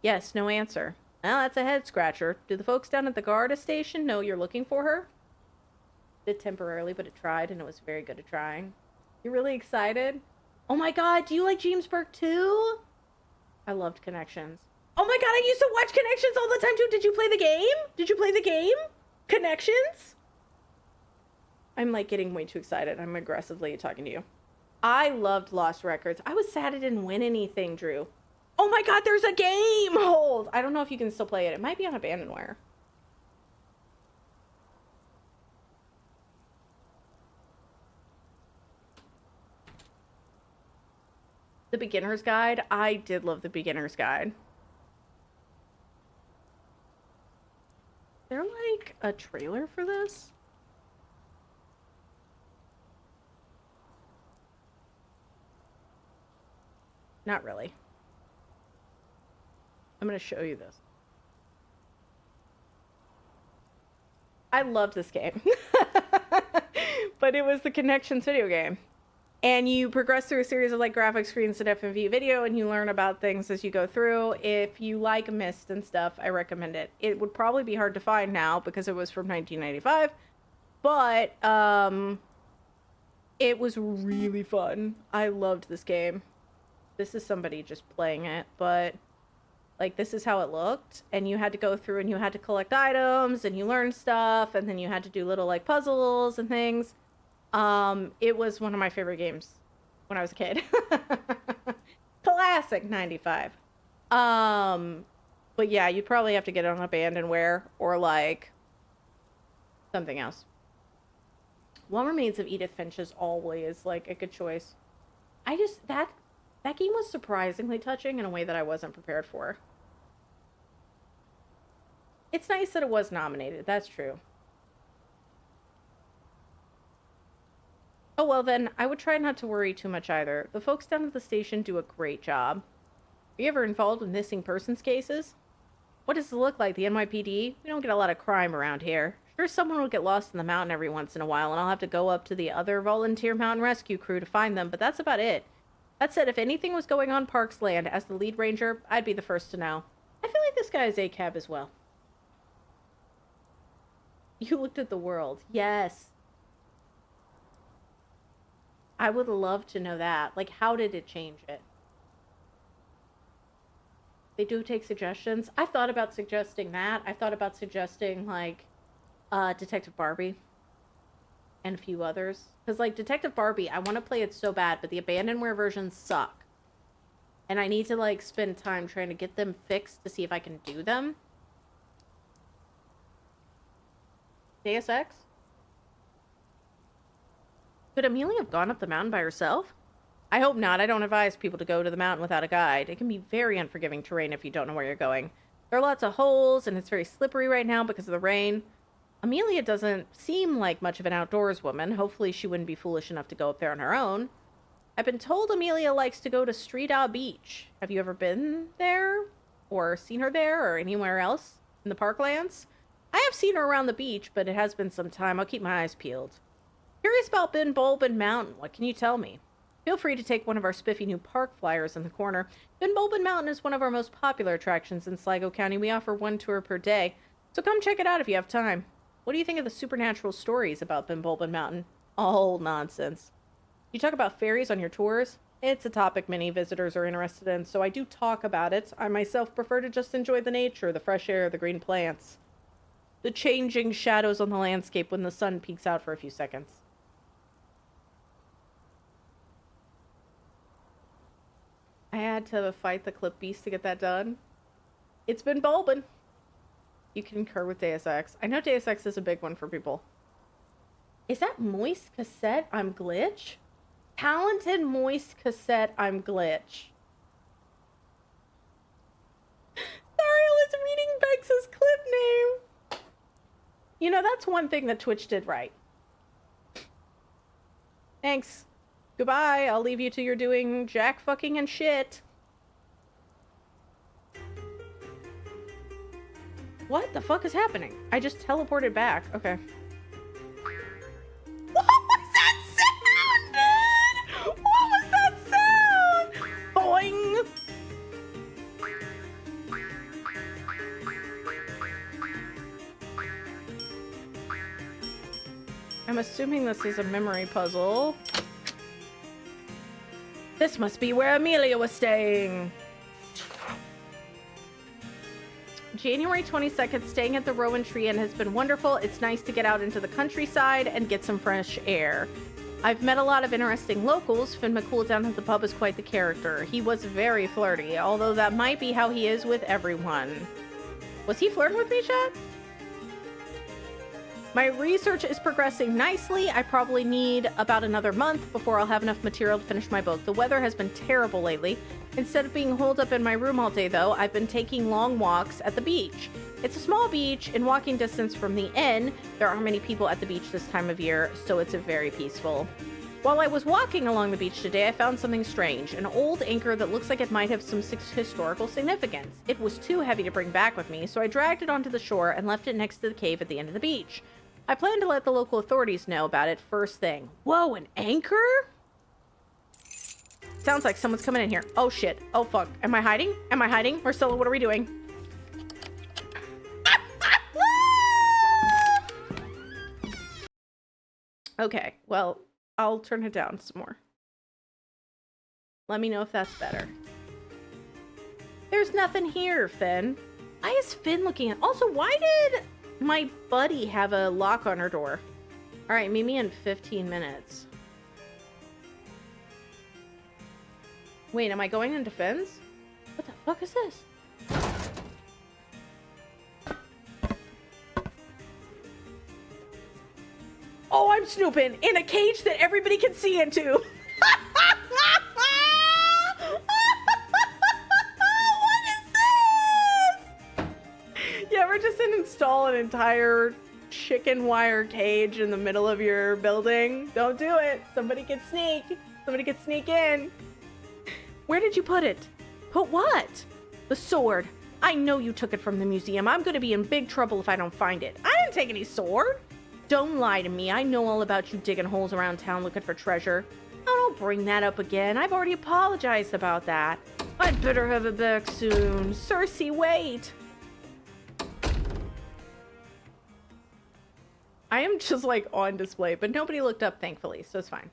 Yes, no answer. Well, that's a head scratcher. Do the folks down at the Garda station know you're looking for her? Did temporarily, but it tried, and it was very good at trying. You're really excited? Oh my god, do you like Jamesburg too? I loved Connections. Oh my god, I used to watch Connections all the time too. Did you play the game? Did you play the game? Connections? I'm like getting way too excited. I'm aggressively talking to you. I loved Lost Records. I was sad I didn't win anything, Drew. Oh my god, there's a game! Hold! I don't know if you can still play it. It might be on Abandonware. The Beginner's Guide. I did love The Beginner's Guide. Is there like a trailer for this? Not really. I'm going to show you this. I loved this game. But it was the Connections video game. And you progress through a series of like graphic screens and FMV video, and you learn about things as you go through. If you like Myst and stuff, I recommend it. It would probably be hard to find now because it was from 1995. But it was really fun. I loved this game. This is somebody just playing it, but like this is how it looked, and you had to go through and you had to collect items and you learned stuff, and then you had to do little like puzzles and things. It was one of my favorite games when I was a kid. Classic 95. But yeah, you'd probably have to get it on Abandonware or like something else. One Remains of Edith Finch is always like a good choice. That game was surprisingly touching in a way that I wasn't prepared for. It's nice that it was nominated. That's true. Oh, well then, I would try not to worry too much either. The folks down at the station do a great job. Are you ever involved with missing persons cases? What does it look like, the NYPD? We don't get a lot of crime around here. Sure, someone will get lost in the mountain every once in a while, and I'll have to go up to the other volunteer mountain rescue crew to find them, but that's about it. That said, if anything was going on Parks Land as the lead ranger, I'd be the first to know. I feel like this guy is ACAB as well. You looked at the world. Yes. I would love to know that. Like, how did it change it? They do take suggestions. I've thought about suggesting that. I thought about suggesting, like, Detective Barbie. And a few others. Because, like, Detective Barbie, I want to play it so bad, but the Abandonware versions suck. And I need to, like, spend time trying to get them fixed to see if I can do them. Deus Ex? Could Amelia have gone up the mountain by herself? I hope not. I don't advise people to go to the mountain without a guide. It can be very unforgiving terrain if you don't know where you're going. There are lots of holes, and it's very slippery right now because of the rain. Amelia doesn't seem like much of an outdoors woman. Hopefully she wouldn't be foolish enough to go up there on her own. I've been told Amelia likes to go to Streetah Beach. Have you ever been there? Or seen her there? Or anywhere else in the parklands? I have seen her around the beach, but it has been some time. I'll keep my eyes peeled. Curious about Ben Bulbin Mountain. What can you tell me? Feel free to take one of our spiffy new park flyers in the corner. Ben Bulbin Mountain is one of our most popular attractions in Sligo County. We offer one tour per day, so come check it out if you have time. What do you think of the supernatural stories about Ben Bulbin Mountain? All nonsense. You talk about fairies on your tours? It's a topic many visitors are interested in, so I do talk about it. I myself prefer to just enjoy the nature, the fresh air, the green plants. The changing shadows on the landscape when the sun peeks out for a few seconds. I had to fight the clip beast to get that done. It's been Bulbin. You concur with Deus Ex. I know Deus Ex is a big one for people. Is that Moist Cassette? I'm Glitch? Talented Moist Cassette, I'm Glitch. Sorry, I was reading Bex's clip name. You know, that's one thing that Twitch did right. Thanks. Goodbye. I'll leave you to your doing jack fucking and shit. What the fuck is happening? I just teleported back. Okay. What was that sound, dude? What was that sound? Boing! I'm assuming this is a memory puzzle. This must be where Amelia was staying. January 22nd, staying at the Rowan Tree Inn has been wonderful. It's nice to get out into the countryside and get some fresh air. I've met a lot of interesting locals. Finn McCool down at the pub is quite the character. He was very flirty, although that might be how he is with everyone. Was he flirting with me, chat? My research is progressing nicely. I probably need about another month before I'll have enough material to finish my book. The weather has been terrible lately. Instead of being holed up in my room all day, though, I've been taking long walks at the beach. It's a small beach in walking distance from the inn. There aren't many people at the beach this time of year, so it's very peaceful. While I was walking along the beach today, I found something strange. An old anchor that looks like it might have some historical significance. It was too heavy to bring back with me, so I dragged it onto the shore and left it next to the cave at the end of the beach. I plan to let the local authorities know about it first thing. Whoa, an anchor? Sounds like someone's coming in here. Oh shit. Oh fuck. Am I hiding? Am I hiding? Marcella, what are we doing? Okay, well, I'll turn it down some more. Let me know if that's better. There's nothing here, Finn. Why is Finn looking at... Also, why did my buddy have a lock on her door? All right, meet me in 15 minutes. Wait, am I going into Finn's? What the fuck is this? Oh, I'm snooping in a cage that everybody can see into. What is this? You ever just install an entire chicken wire cage in the middle of your building? Don't do it. Somebody could sneak. Somebody could sneak in. Where did you put it? Put what? The sword. I know you took it from the museum. I'm gonna be in big trouble if I don't find it. I didn't take any sword. Don't lie to me. I know all about you digging holes around town looking for treasure. Oh, don't bring that up again. I've already apologized about that. I'd better have it back soon. Cersei, wait. I am just like on display, but nobody looked up, thankfully, so it's fine.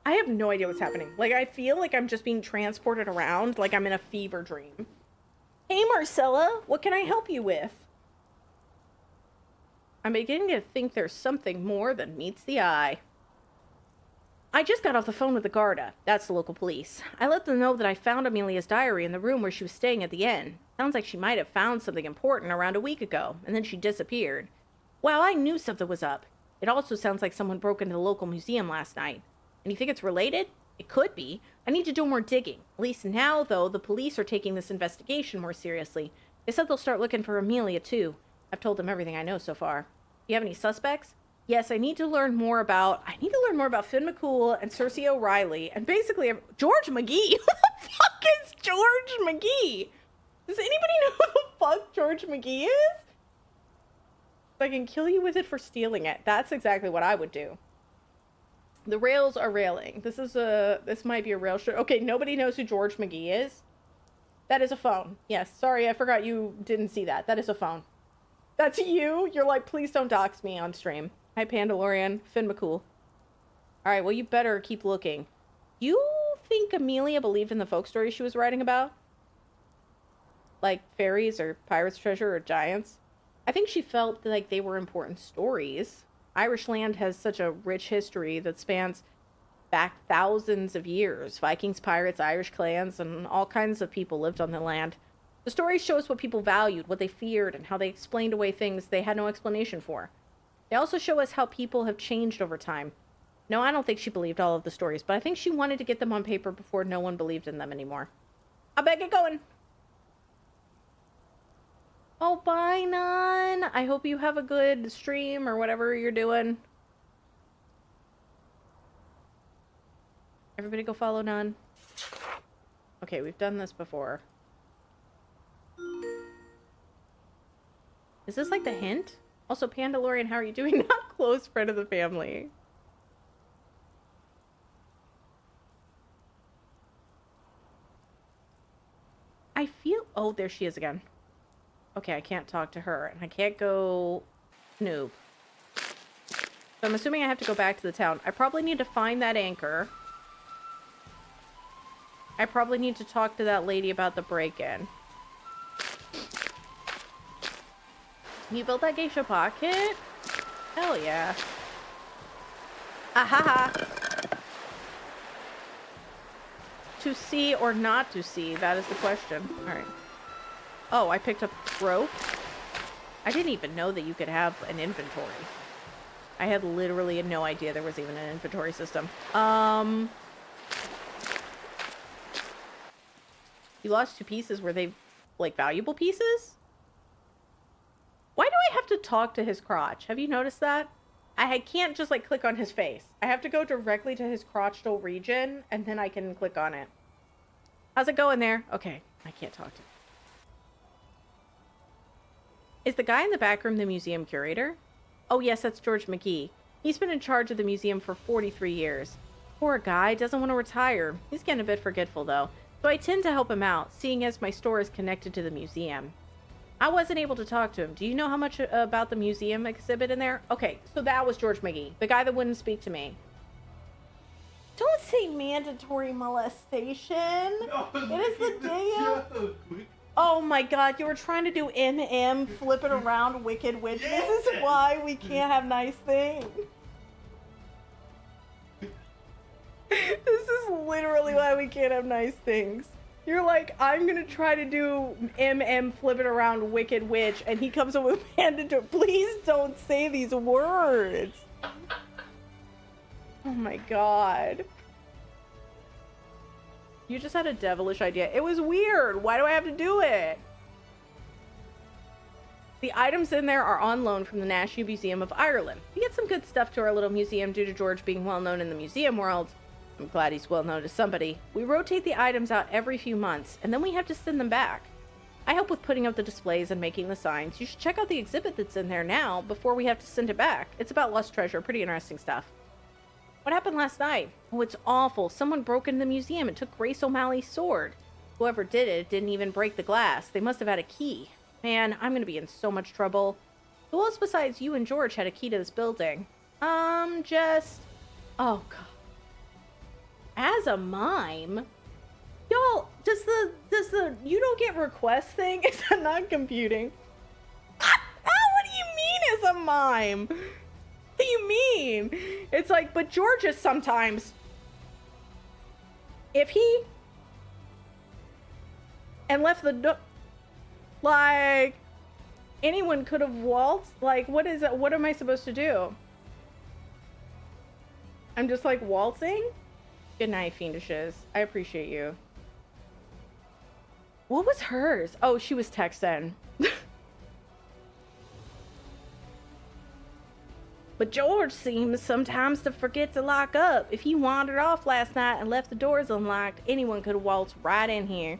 I have no idea what's happening. Like, I feel like I'm just being transported around like I'm in a fever dream. Hey, Marcella, what can I help you with? I'm beginning to think there's something more than meets the eye. I just got off the phone with the Garda. That's the local police. I let them know that I found Amelia's diary in the room where she was staying at the inn. Sounds like she might have found something important around a week ago, and then she disappeared. Wow, I knew something was up. It also sounds like someone broke into the local museum last night. And you think it's related? It could be. I need to do more digging. At least now, though, the police are taking this investigation more seriously. They said they'll start looking for Amelia, too. I've told them everything I know so far. Do you have any suspects? Yes, I need to learn more about Finn McCool and Cersei O'Reilly, and basically George McGee. Who the fuck is George McGee? Does anybody know who the fuck George McGee is? I can kill you with it for stealing it. That's exactly what I would do. The rails are railing. This might be a rail show. Okay, nobody knows who George McGee is. That is a phone. Yes, sorry, I forgot you didn't see that. That is a phone. That's you? You're like, please don't dox me on stream. Hi, Pandalorian. Finn McCool. Alright, well, you better keep looking. You think Amelia believed in the folk stories she was writing about? Like fairies or pirates' treasure or giants? I think she felt like they were important stories. Irish land has such a rich history that spans back thousands of years. Vikings, pirates, Irish clans, and all kinds of people lived on the land. The story shows what people valued, what they feared, and how they explained away things they had no explanation for. They also show us how people have changed over time. No, I don't think she believed all of the stories, but I think she wanted to get them on paper before no one believed in them anymore. I better get going. Oh, bye, Nun. I hope you have a good stream or whatever you're doing. Everybody go follow Nun. Okay, we've done this before. Is this like the hint? Also, Pandalorian, how are you doing? Not close friend of the family. I feel... Oh, there she is again. Okay, I can't talk to her, and I can't go snoop. So I'm assuming I have to go back to the town. I probably need to find that anchor. I probably need to talk to that lady about the break-in. You built that geisha pocket? Hell yeah. Ahaha. To see or not to see? That is the question. Alright. Oh, I picked up rope? I didn't even know that you could have an inventory. I had literally no idea there was even an inventory system. You lost 2 pieces. Were they, like, valuable pieces? Why do I have to talk to his crotch? Have you noticed that? can't just like click on his face. I have to go directly to his crotchal region and then I can click on it. How's it going there? Okay, I can't talk to him. Is the guy in the back room the museum curator? Oh yes, that's George McGee. He's been in charge of the museum for 43 years. Poor guy, doesn't want to retire. He's getting a bit forgetful though, so I tend to help him out, seeing as my store is connected to the museum. I wasn't able to talk to him. Do you know how much about the museum exhibit in there? Okay, so that was George McGee, the guy that wouldn't speak to me. Don't say mandatory molestation. No, it is the day of... Oh my god, you were trying to do MM, flip it around, Wicked Witch. Yes. This is why we can't have nice things. This is literally why we can't have nice things. You're like, I'm gonna try to do MM, flip it around, Wicked Witch, and he comes up with mandatory. Please don't say these words. Oh my god. You just had a devilish idea. It was weird. Why do I have to do it? The items in there are on loan from the National Museum of Ireland. We get some good stuff to our little museum due to George being well known in the museum world. I'm glad he's well known to somebody. We rotate the items out every few months, and then we have to send them back. I help with putting up the displays and making the signs. You should check out the exhibit that's in there now before we have to send it back. It's about lost treasure. Pretty interesting stuff. What happened last night? Oh, it's awful. Someone broke into the museum and took Grace O'Malley's sword. Whoever did it didn't even break the glass. They must have had a key. Man, I'm gonna be in so much trouble. Who else besides you and George had a key to this building? Oh, God. As a mime? Y'all, does the you don't get requests thing? Is that not computing? What do you mean as a mime? What do you mean? It's like, but George is sometimes. If he and left the door, like, anyone could have waltzed. Like, what is it? What am I supposed to do? I'm just like waltzing? Good night, fiendishes. I appreciate you. What was hers? Oh, she was texting. But George seems sometimes to forget to lock up. If he wandered off last night and left the doors unlocked, anyone could have waltzed right in here.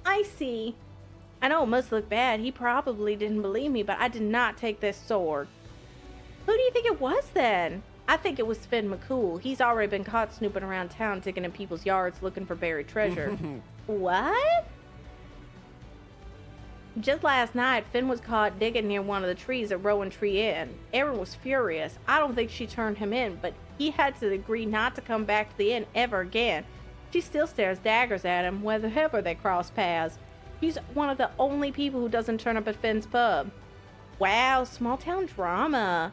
I see. I know it must look bad. He probably didn't believe me, but I did not take this sword. Who do you think it was then? I think it was Finn McCool. He's already been caught snooping around town, digging in people's yards, looking for buried treasure. What? Just last night, Finn was caught digging near one of the trees at Rowan Tree Inn. Erin was furious. I don't think she turned him in, but he had to agree not to come back to the inn ever again. She still stares daggers at him whenever they cross paths. He's one of the only people who doesn't turn up at Finn's pub. Wow, small town drama.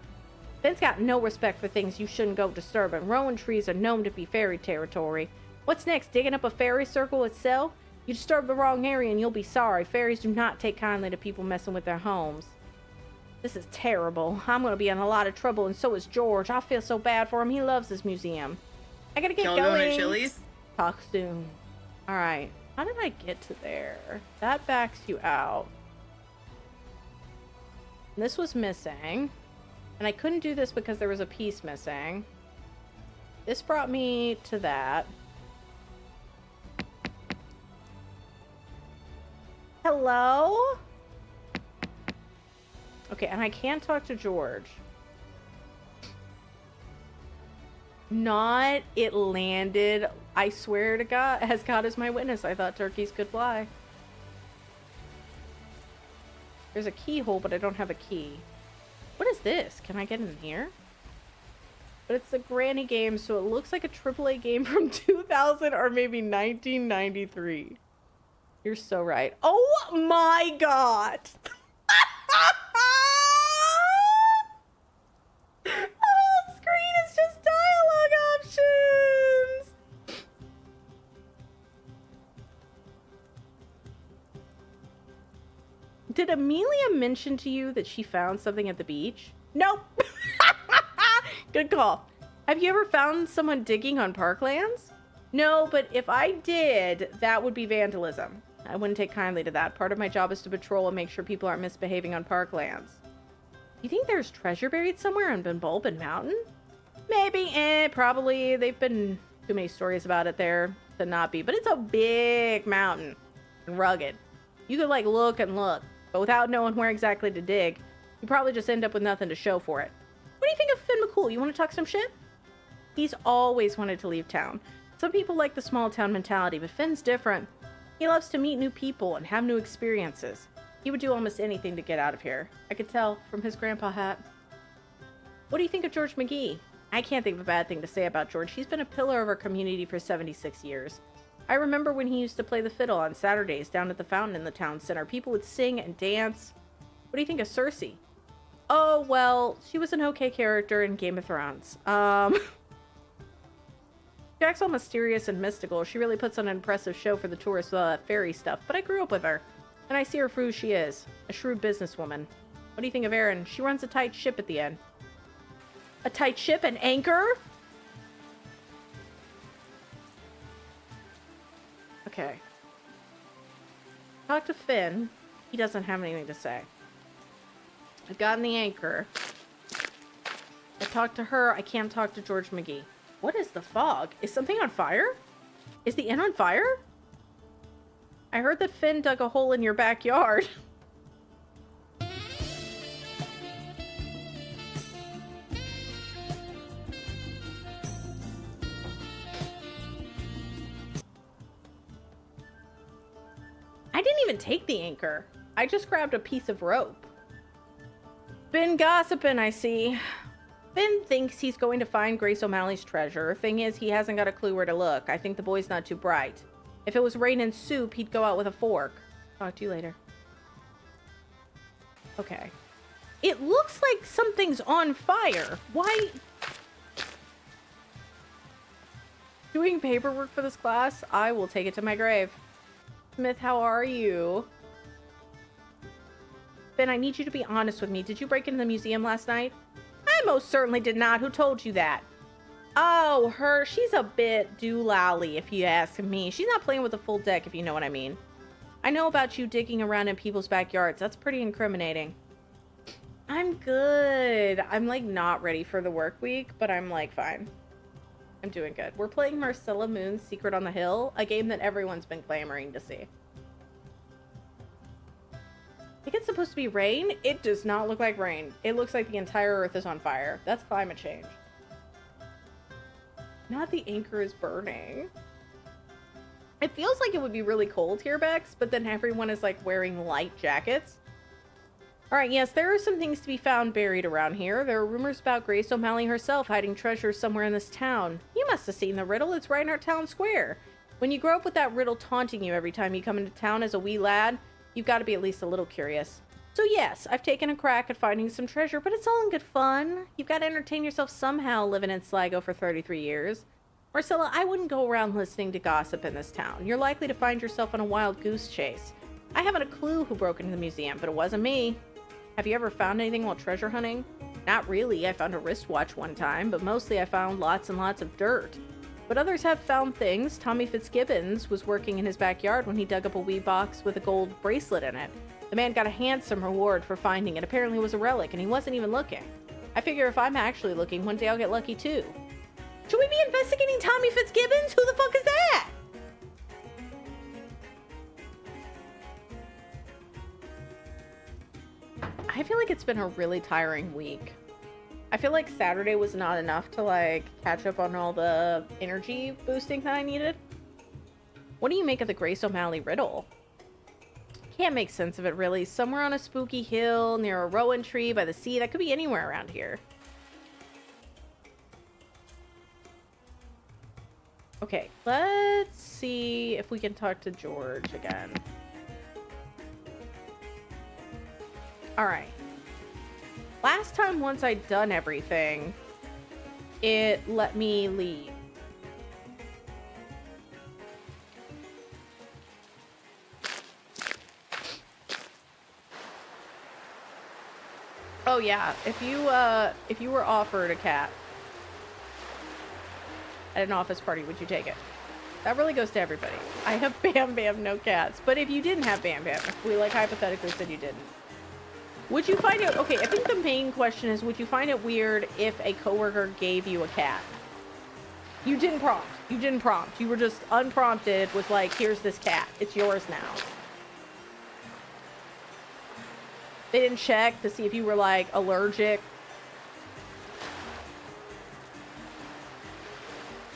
Finn's got no respect for things you shouldn't go disturbing. Rowan trees are known to be fairy territory. What's next, digging up a fairy circle itself? You disturb the wrong area and you'll be sorry. Fairies do not take kindly to people messing with their homes. This is terrible. I'm going to be in a lot of trouble, and so is George. I feel so bad for him. He loves this museum. I gotta get going. Chili's? Talk soon. Alright. How did I get to there? That backs you out. This was missing. And I couldn't do this because there was a piece missing. This brought me to that. Hello? Okay, and I can't talk to George. Not it landed. I swear to God, as God is my witness, I thought turkeys could fly. There's a keyhole, but I don't have a key. What is this? Can I get in here? But it's a granny game, so it looks like a AAA game from 2000 or maybe 1993. You're so right. Oh my God! Oh, screen is just dialogue options! Did Amelia mention to you that she found something at the beach? Nope! Good call. Have you ever found someone digging on parklands? No, but if I did, that would be vandalism. I wouldn't take kindly to that. Part of my job is to patrol and make sure people aren't misbehaving on parklands. You think there's treasure buried somewhere on Bulbin Mountain? Maybe, probably. They've been too many stories about it there to not be. But it's a big mountain and rugged. You could, like, look and look, but without knowing where exactly to dig, you probably just end up with nothing to show for it. What do you think of Finn McCool? You want to talk some shit? He's always wanted to leave town. Some people like the small town mentality, but Finn's different. He loves to meet new people and have new experiences. He would do almost anything to get out of here. I could tell from his grandpa hat. What do you think of George McGee? I can't think of a bad thing to say about George. He's been a pillar of our community for 76 years. I remember when he used to play the fiddle on Saturdays down at the fountain in the town center. People would sing and dance. What do you think of Cersei? Oh, well, she was an okay character in Game of Thrones. She acts all mysterious and mystical. She really puts on an impressive show for the tourists with all that fairy stuff. But I grew up with her, and I see her for who she is, a shrewd businesswoman. What do you think of Erin? She runs a tight ship at the end. A tight ship? An anchor? Okay. Talk to Finn. He doesn't have anything to say. I've gotten the anchor. I talked to her. I can't talk to George McGee. What is the fog? Is something on fire? Is the inn on fire? I heard that Finn dug a hole in your backyard. I didn't even take the anchor. I just grabbed a piece of rope. Been gossiping, I see. Finn thinks he's going to find Grace O'Malley's treasure. Thing is, he hasn't got a clue where to look. I think the boy's not too bright. If it was raining soup, he'd go out with a fork. Talk to you later. Okay. It looks like something's on fire. Why? Doing paperwork for this class? I will take it to my grave. Smith, how are you? Finn, I need you to be honest with me. Did you break into the museum last night? I most certainly did not. Who told you that? Oh, her. She's a bit doolally, if you ask me. She's not playing with a full deck, if you know what I mean. I know about you digging around in people's backyards. That's pretty incriminating. I'm good. I'm, like, not ready for the work week, but I'm, like, fine. I'm doing good. We're playing Marcella Moon's Secret on the Hill, a game that everyone's been clamoring to see. I think it's supposed to be rain. It does not look like rain. It looks like the entire earth is on fire. That's climate change. Not the anchor is burning. It feels like it would be really cold here, Bex, but then everyone is like wearing light jackets. Alright, yes, there are some things to be found buried around here. There are rumors about Grace O'Malley herself hiding treasure somewhere in this town. You must have seen the riddle. It's right in our town square. When you grow up with that riddle taunting you every time you come into town as a wee lad, you've got to be at least a little curious. So yes, I've taken a crack at finding some treasure, but it's all in good fun. You've got to entertain yourself somehow living in Sligo for 33 years. Marcella, I wouldn't go around listening to gossip in this town. You're likely to find yourself on a wild goose chase. I haven't a clue who broke into the museum, but it wasn't me. Have you ever found anything while treasure hunting? Not really. I found a wristwatch one time, but mostly I found lots and lots of dirt. But others have found things. Tommy Fitzgibbons was working in his backyard when he dug up a wee box with a gold bracelet in it. The man got a handsome reward for finding it. Apparently it was a relic, and he wasn't even looking. I figure if I'm actually looking, one day I'll get lucky too. Should we be investigating Tommy Fitzgibbons? Who the fuck is that? I feel like it's been a really tiring week. I feel like Saturday was not enough to, like, catch up on all the energy boosting that I needed. What do you make of the Grace O'Malley riddle? Can't make sense of it, really. Somewhere on a spooky hill, near a rowan tree, by the sea. That could be anywhere around here. Okay, let's see if we can talk to George again. Alright. Last time, once I'd done everything, it let me leave. Oh yeah, if you were offered a cat at an office party, would you take it? That really goes to everybody. I have Bam Bam, no cats. But if you didn't have Bam Bam, if we, like, hypothetically said you didn't, Would you find it... Okay, I think the main question is, would you find it weird if a coworker gave you a cat? You didn't prompt. You didn't prompt. You were just unprompted, was like, here's this cat. It's yours now. They didn't check to see if you were, like, allergic.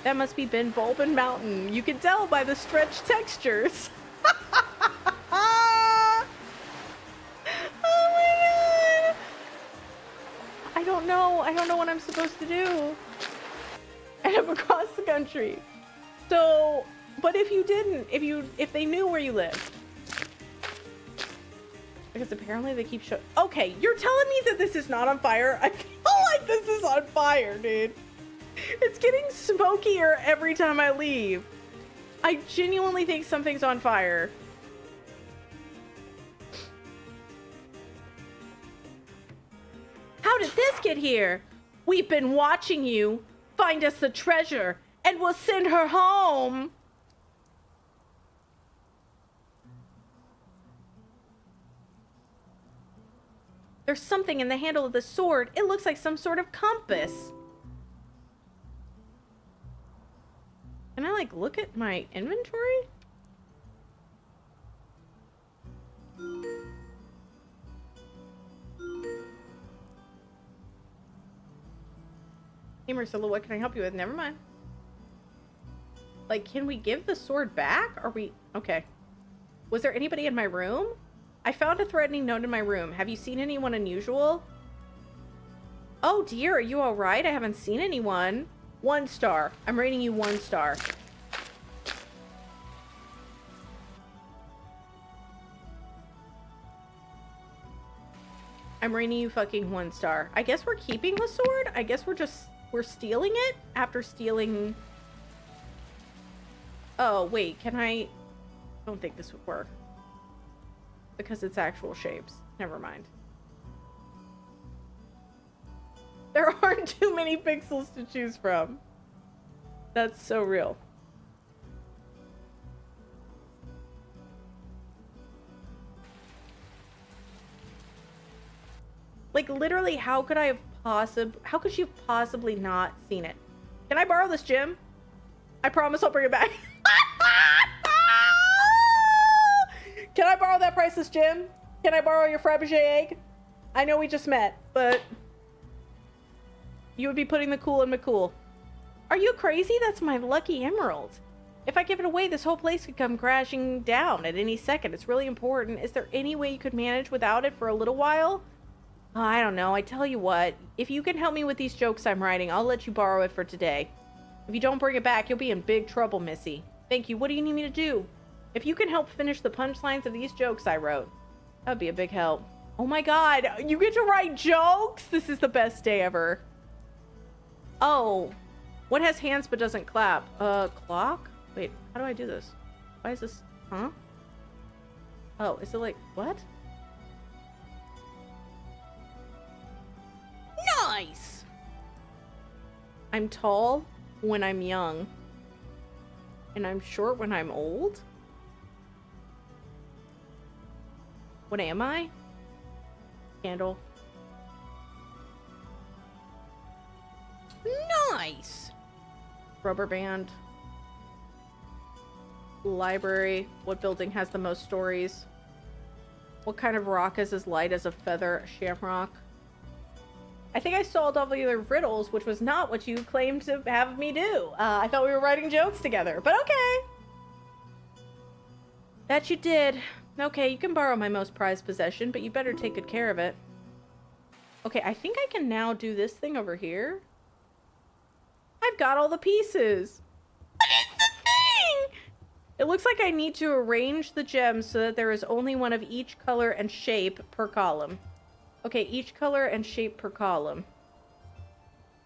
That must be Ben Bulbin Mountain. You can tell by the stretched textures. Oh my god. I don't know. I don't know what I'm supposed to do. And I'm across the country. So, but if you didn't, if they knew where you lived. Because apparently they keep showing. Okay, you're telling me that this is not on fire? I feel like this is on fire, dude. It's getting smokier every time I leave. I genuinely think something's on fire. How did this get here? We've been watching you. Find us the treasure, and we'll send her home. There's something in the handle of the sword. It looks like some sort of compass. Can I, like, look at my inventory? Hey, Marcella, what can I help you with? Never mind. Like, can we give the sword back? Are we... Okay. Was there anybody in my room? I found a threatening note in my room. Have you seen anyone unusual? Oh, dear. Are you all right? I haven't seen anyone. 1 star. I'm rating you 1 star. I'm rating you fucking 1 star. I guess we're keeping the sword? I guess we're stealing it after stealing... Oh, wait, can I don't think this would work. Because it's actual shapes. Never mind. There aren't too many pixels to choose from. That's so real. Like, literally, how could you have possibly not seen it? Can I borrow this gem? I promise I'll bring it back. Can I borrow that priceless gem? Can I borrow your Fabergé egg? I know we just met, but you would be putting the cool in McCool. Are you crazy? That's my lucky emerald. If I give it away, this whole place could come crashing down at any second. It's really important. Is there any way you could manage without it for a little while? I don't know. I tell you what, if you can help me with these jokes I'm writing, I'll let you borrow it for today. If you don't bring it back, you'll be in big trouble, Missy. Thank you. What do you need me to do? If you can help finish the punchlines of these jokes I wrote, that'd be a big help. Oh my god, you get to write jokes? This is the best day ever. Oh, what has hands but doesn't clap? Clock? Wait, how do I do this? Why is this? Huh? Oh, is it like, what? Nice! I'm tall when I'm young. And I'm short when I'm old? What am I? Candle. Nice! Rubber band. Library. What building has the most stories? What kind of rock is as light as a feather? Shamrock. I think I solved all the other riddles, which was not what you claimed to have me do. I thought we were writing jokes together, but okay. That you did. Okay, you can borrow my most prized possession, but you better take good care of it. Okay, I think I can now do this thing over here. I've got all the pieces. What is the thing? It looks like I need to arrange the gems so that there is only one of each color and shape per column. Okay, each color and shape per column.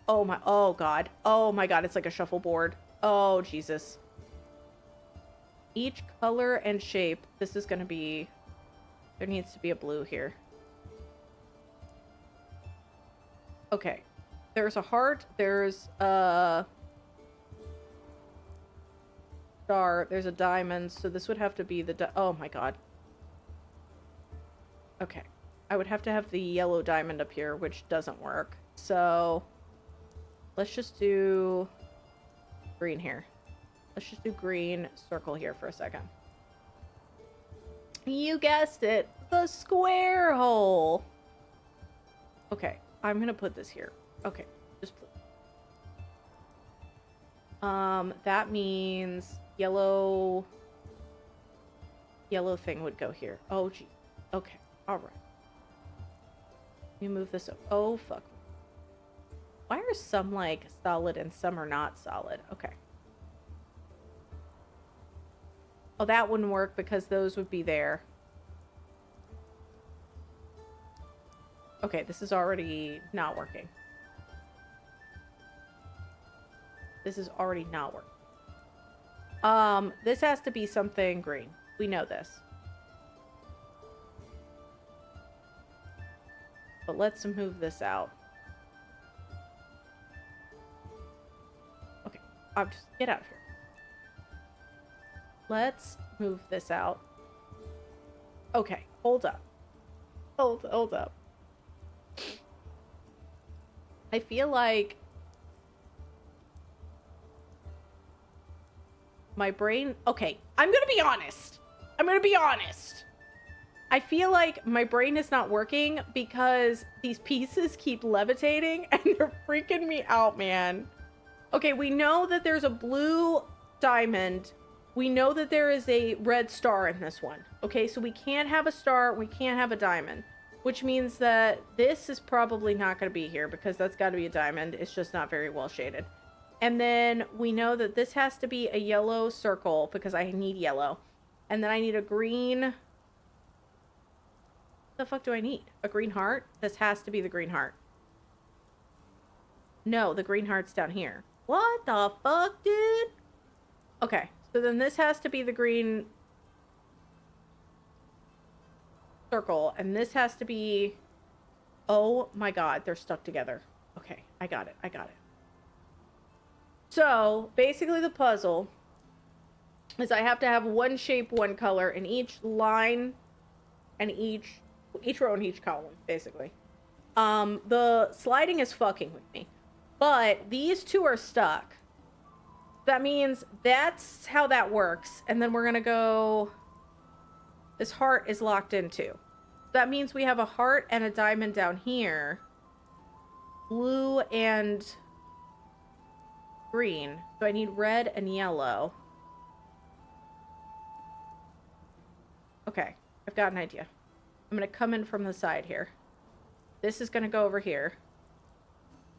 Oh my, oh god. Oh my god, it's like a shuffleboard. Oh, Jesus. Each color and shape. This is gonna be... There needs to be a blue here. Okay. There's a heart. There's a... star. There's a diamond. So this would have to be the... Oh my god. Okay. I would have to have the yellow diamond up here, which doesn't work. So let's just do green here. Let's just do green circle here for a second. You guessed it, the square hole. Okay, I'm gonna put this here. Okay, just put. That means yellow thing would go here. Oh, gee. Okay, all right. You move this up. Oh, fuck. Why are some, like, solid and some are not solid? Okay. Oh, that wouldn't work because those would be there. Okay, this is already not working. This is already not working. This has to be something green. We know this. But let's move this out. Okay, I'll just get out of here. Let's move this out. Okay, hold up. Hold up. I feel like my brain... Okay, I'm gonna be honest. I feel like my brain is not working because these pieces keep levitating and they're freaking me out, man. Okay, we know that there's a blue diamond. We know that there is a red star in this one. Okay, so we can't have a star. We can't have a diamond. Which means that this is probably not going to be here because that's got to be a diamond. It's just not very well shaded. And then we know that this has to be a yellow circle because I need yellow. And then I need a green... What the fuck do I need? A green heart? This has to be the green heart. No, the green heart's down here. What the fuck, dude? Okay, so then this has to be the green... circle, and this has to be... Oh my god, they're stuck together. Okay, I got it. So, basically the puzzle is I have to have one shape, one color in each line and each row and each column, basically. The sliding is fucking with me. But these two are stuck. That means that's how that works. And then we're gonna go... This heart is locked in too. That means we have a heart and a diamond down here. Blue and green. So I need red and yellow. Okay, I've got an idea. I'm going to come in from the side here. This is going to go over here.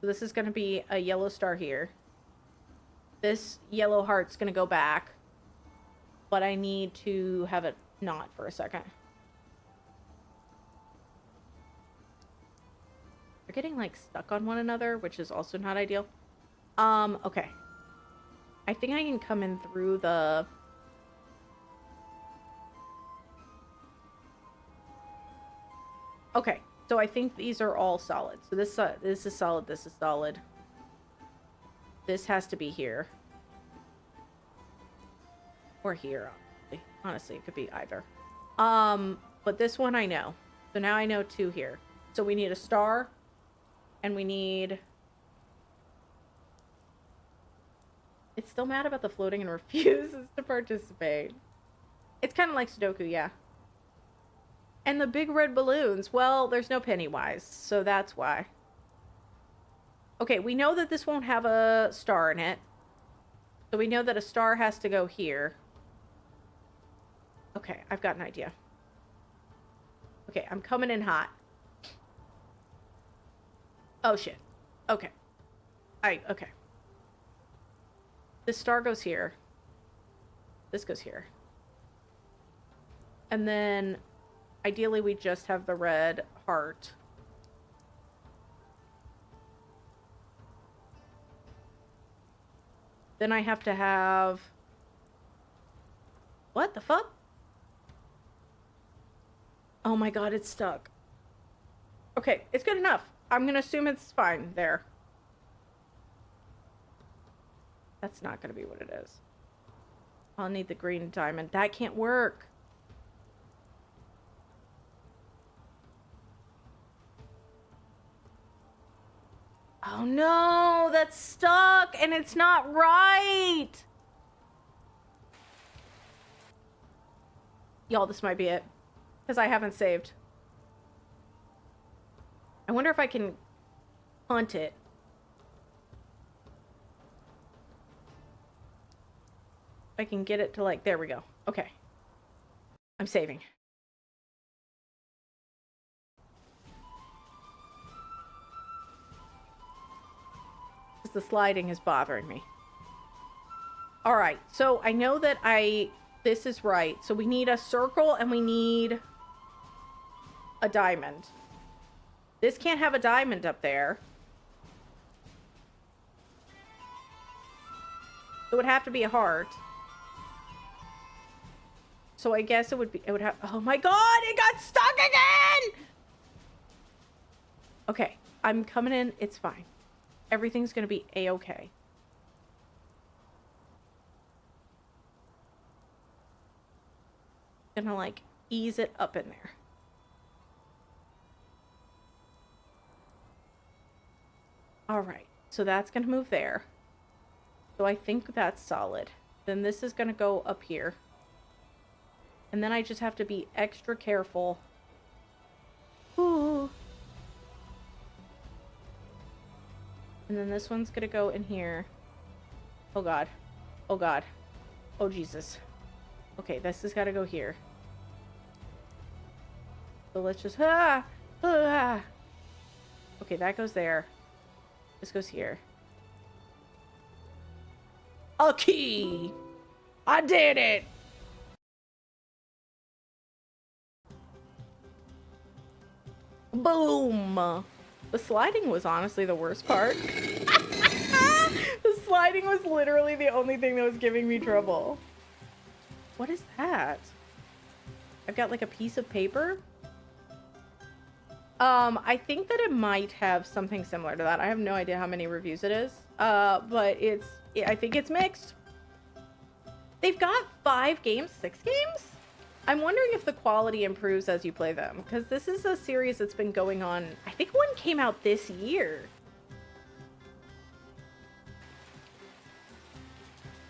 So this is going to be a yellow star here. This yellow heart's going to go back. But I need to have it not for a second. They're getting, like, stuck on one another, which is also not ideal. Okay. I think I can come in through the... Okay, so I think these are all solid. So this is solid, this is solid. This has to be here. Or here, honestly. Honestly, it could be either. But this one I know. So now I know two here. So we need a star. And we need... It's still mad about the floating and refuses to participate. It's kind of like Sudoku, yeah. And the big red balloons. Well, there's no Pennywise, so that's why. Okay, we know that this won't have a star in it. So we know that a star has to go here. Okay, I've got an idea. Okay, I'm coming in hot. Oh, shit. Okay. Okay. This star goes here. This goes here. And then, ideally, we just have the red heart. Then I have to have... What the fuck? Oh my god, it's stuck. Okay, it's good enough. I'm gonna assume it's fine there. That's not gonna be what it is. I'll need the green diamond. That can't work. Oh no, that's stuck and it's not right. Y'all, this might be it. Because I haven't saved. I wonder if I can hunt it. If I can get it to like, there we go. Okay. I'm saving. Because the sliding is bothering me. Alright, so I know that this is right. So we need a circle and we need a diamond. This can't have a diamond up there. It would have to be a heart. So I guess it would have, oh my god, it got stuck again! Okay, I'm coming in, it's fine. Everything's gonna be a-okay. Gonna like ease it up in there. Alright, so that's gonna move there. So I think that's solid. Then this is gonna go up here. And then I just have to be extra careful. Ooh. And then this one's gonna go in here. Oh god. Oh god. Oh Jesus. Okay, this has gotta go here. So let's just Okay, that goes there. This goes here. A key! I did it! Boom! The sliding was honestly the worst part. The sliding was literally the only thing that was giving me trouble. What is that? I've got like a piece of paper. I think that it might have something similar to that. I have no idea how many reviews it is. But I think it's mixed. They've got 5 games, 6 games? I'm wondering if the quality improves as you play them, because this is a series that's been going on. I think one came out this year.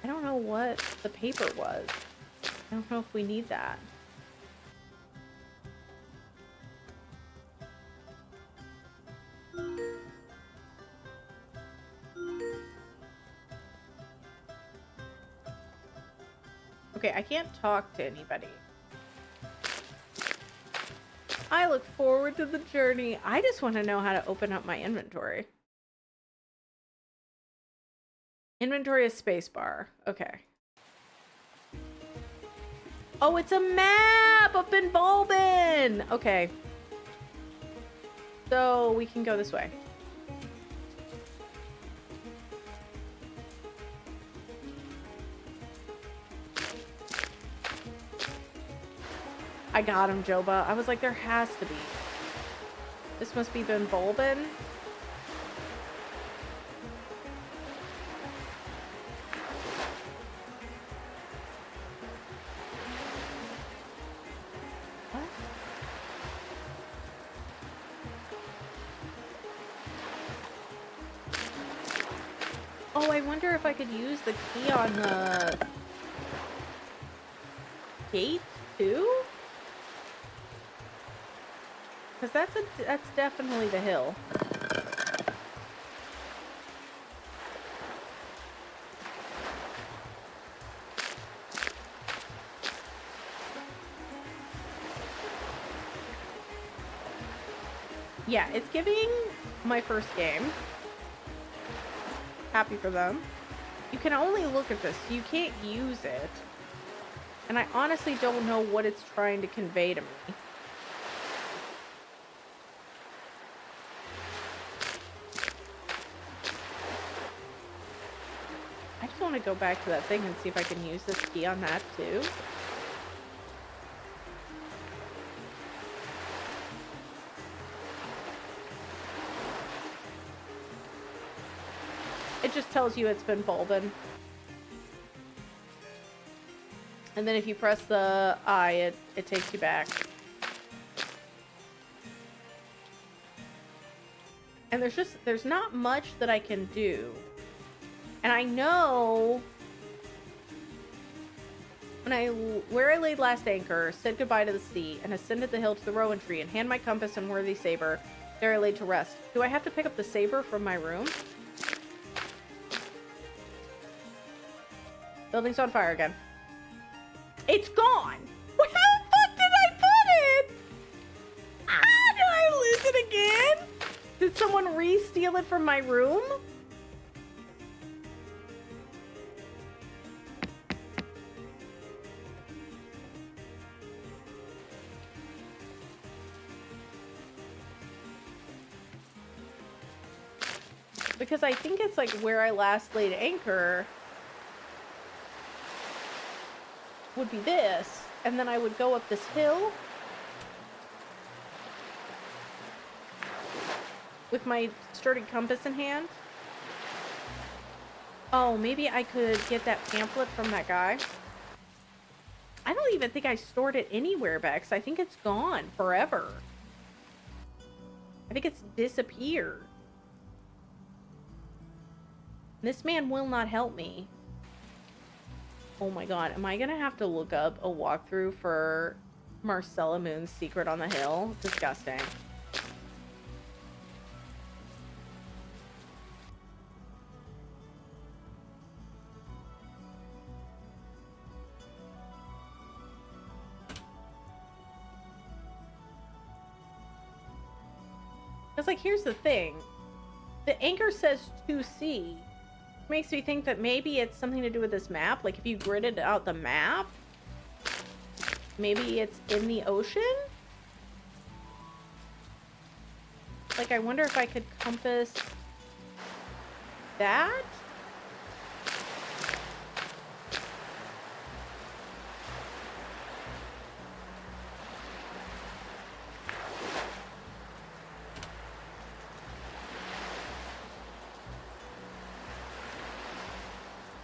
I don't know what the paper was. I don't know if we need that. Okay, I can't talk to anybody. I look forward to the journey. I just want to know how to open up my inventory. Inventory is spacebar. Okay. Oh, it's a map up in Bulbin! Okay. So we can go this way. I got him, Joba. I was like, there has to be. This must be Ben Bulbin. What? Oh, I wonder if I could use the key on the gate too? Because that's definitely the hill. Yeah, it's giving my first game. Happy for them. You can only look at this. You can't use it. And I honestly don't know what it's trying to convey to me. I just want to go back to that thing and see if I can use this key on that too. It just tells you it's been Bulbin. And then if you press the I, it takes you back. And there's not much that I can do. And I know where I laid last anchor, said goodbye to the sea, and ascended the hill to the rowan tree, and hand my compass and worthy saber, there I laid to rest. Do I have to pick up the saber from my room? Building's on fire again. It's gone! How the fuck did I put it? Ah, did I lose it again? Did someone re-steal it from my room? Because I think it's like where I last laid anchor would be this, and then I would go up this hill with my sturdy compass in hand. Oh, maybe I could get that pamphlet from that guy. I don't even think I stored it anywhere, Bex. I think it's gone forever. I think it's disappeared. This man will not help me. Oh my god, am I gonna have to look up a walkthrough for Marcella Moon's Secret on the Hill? Disgusting. Because, like, here's the thing. The anchor says 2C. Makes me think that maybe it's something to do with this map. Like, if you gridded out the map, maybe it's in the ocean? Like, I wonder if I could compass that?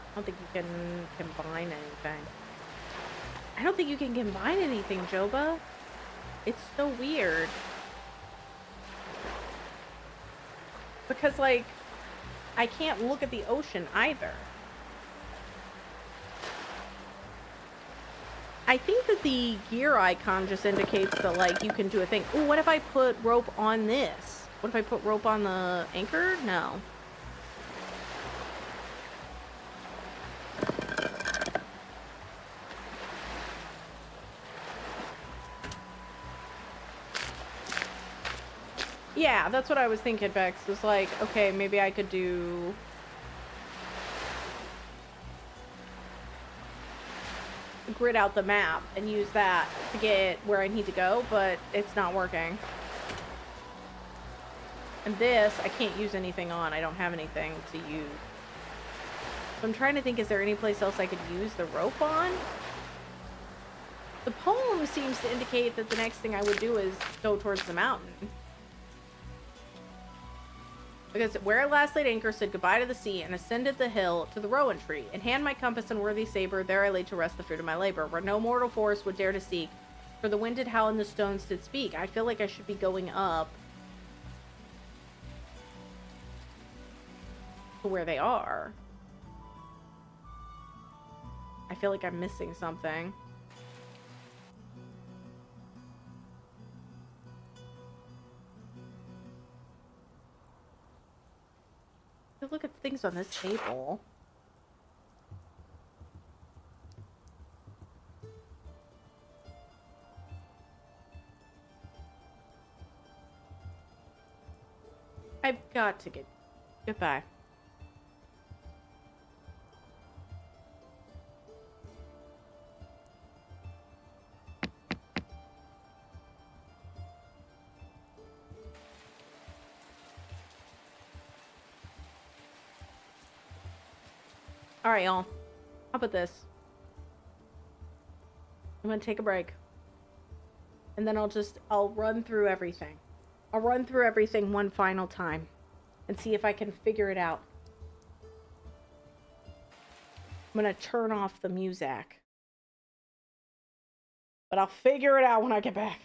I don't think you can combine anything. I don't think you can combine anything, Joba. It's so weird. Because, like, I can't look at the ocean either. I think that the gear icon just indicates that, like, you can do a thing. Ooh, what if I put rope on this? What if I put rope on the anchor? No. Yeah, that's what I was thinking, Bex. It was like, okay, maybe I could do... grid out the map and use that to get where I need to go, but it's not working. And this, I can't use anything on. I don't have anything to use. So I'm trying to think, is there any place else I could use the rope on? The poem seems to indicate that the next thing I would do is go towards the mountain. Because where I last laid anchor, said goodbye to the sea, and ascended the hill to the rowan tree, and hand my compass and worthy saber, there I laid to rest the fruit of my labor, where no mortal force would dare to seek, for the wind did howl and the stones did speak. I feel like I should be going up to where they are. I feel like I'm missing something. Look at things on this table. I've got to get... Goodbye. Alright, y'all. How about this? I'm gonna take a break. And then I'll run through everything. I'll run through everything one final time. And see if I can figure it out. I'm gonna turn off the music. But I'll figure it out when I get back.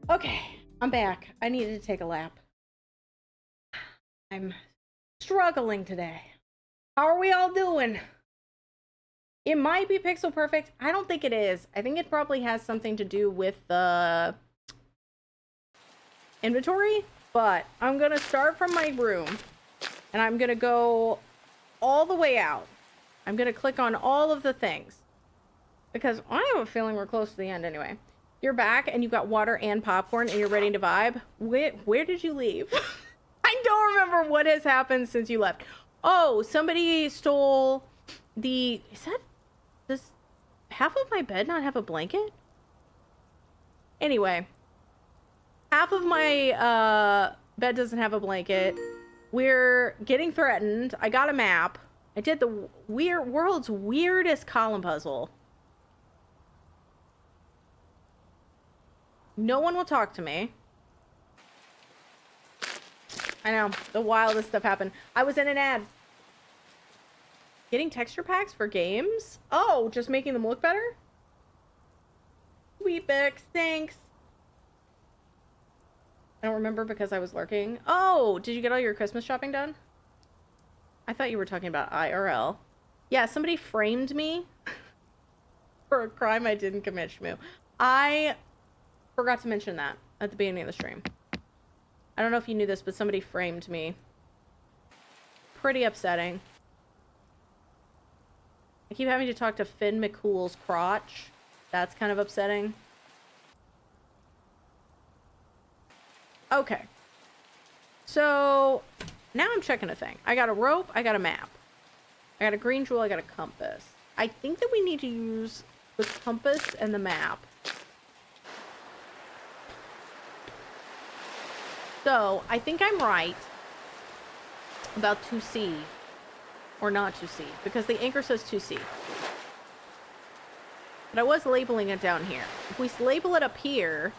Okay, I'm back. I needed to take a lap. I'm struggling today. How are we all doing? It might be pixel perfect. I don't think it is. I think it probably has something to do with the inventory, but I'm gonna start from my room and I'm gonna go all the way out. I'm gonna click on all of the things because I have a feeling we're close to the end anyway. You're back and you've got water and popcorn and you're ready to vibe. Where did you leave? I don't remember what has happened since you left. Oh, somebody stole the... Does half of my bed not have a blanket? Anyway. Half of my bed doesn't have a blanket. We're getting threatened. I got a map. I did the world's weirdest column puzzle. No one will talk to me. I know, the wildest stuff happened. I was in an ad. Getting texture packs for games? Oh, just making them look better? Sweet Bex, thanks. I don't remember because I was lurking. Oh, did you get all your Christmas shopping done? I thought you were talking about IRL. Yeah, somebody framed me for a crime I didn't commit, Shmoo. I forgot to mention that at the beginning of the stream. I don't know if you knew this, but somebody framed me. Pretty upsetting. I keep having to talk to Finn McCool's crotch. That's kind of upsetting. Okay. So, now I'm checking a thing. I got a rope, I got a map. I got a green jewel, I got a compass. I think that we need to use the compass and the map. So, I think I'm right about 2C. Or not 2C. Because the anchor says 2C. But I was labeling it down here. If we label it up here,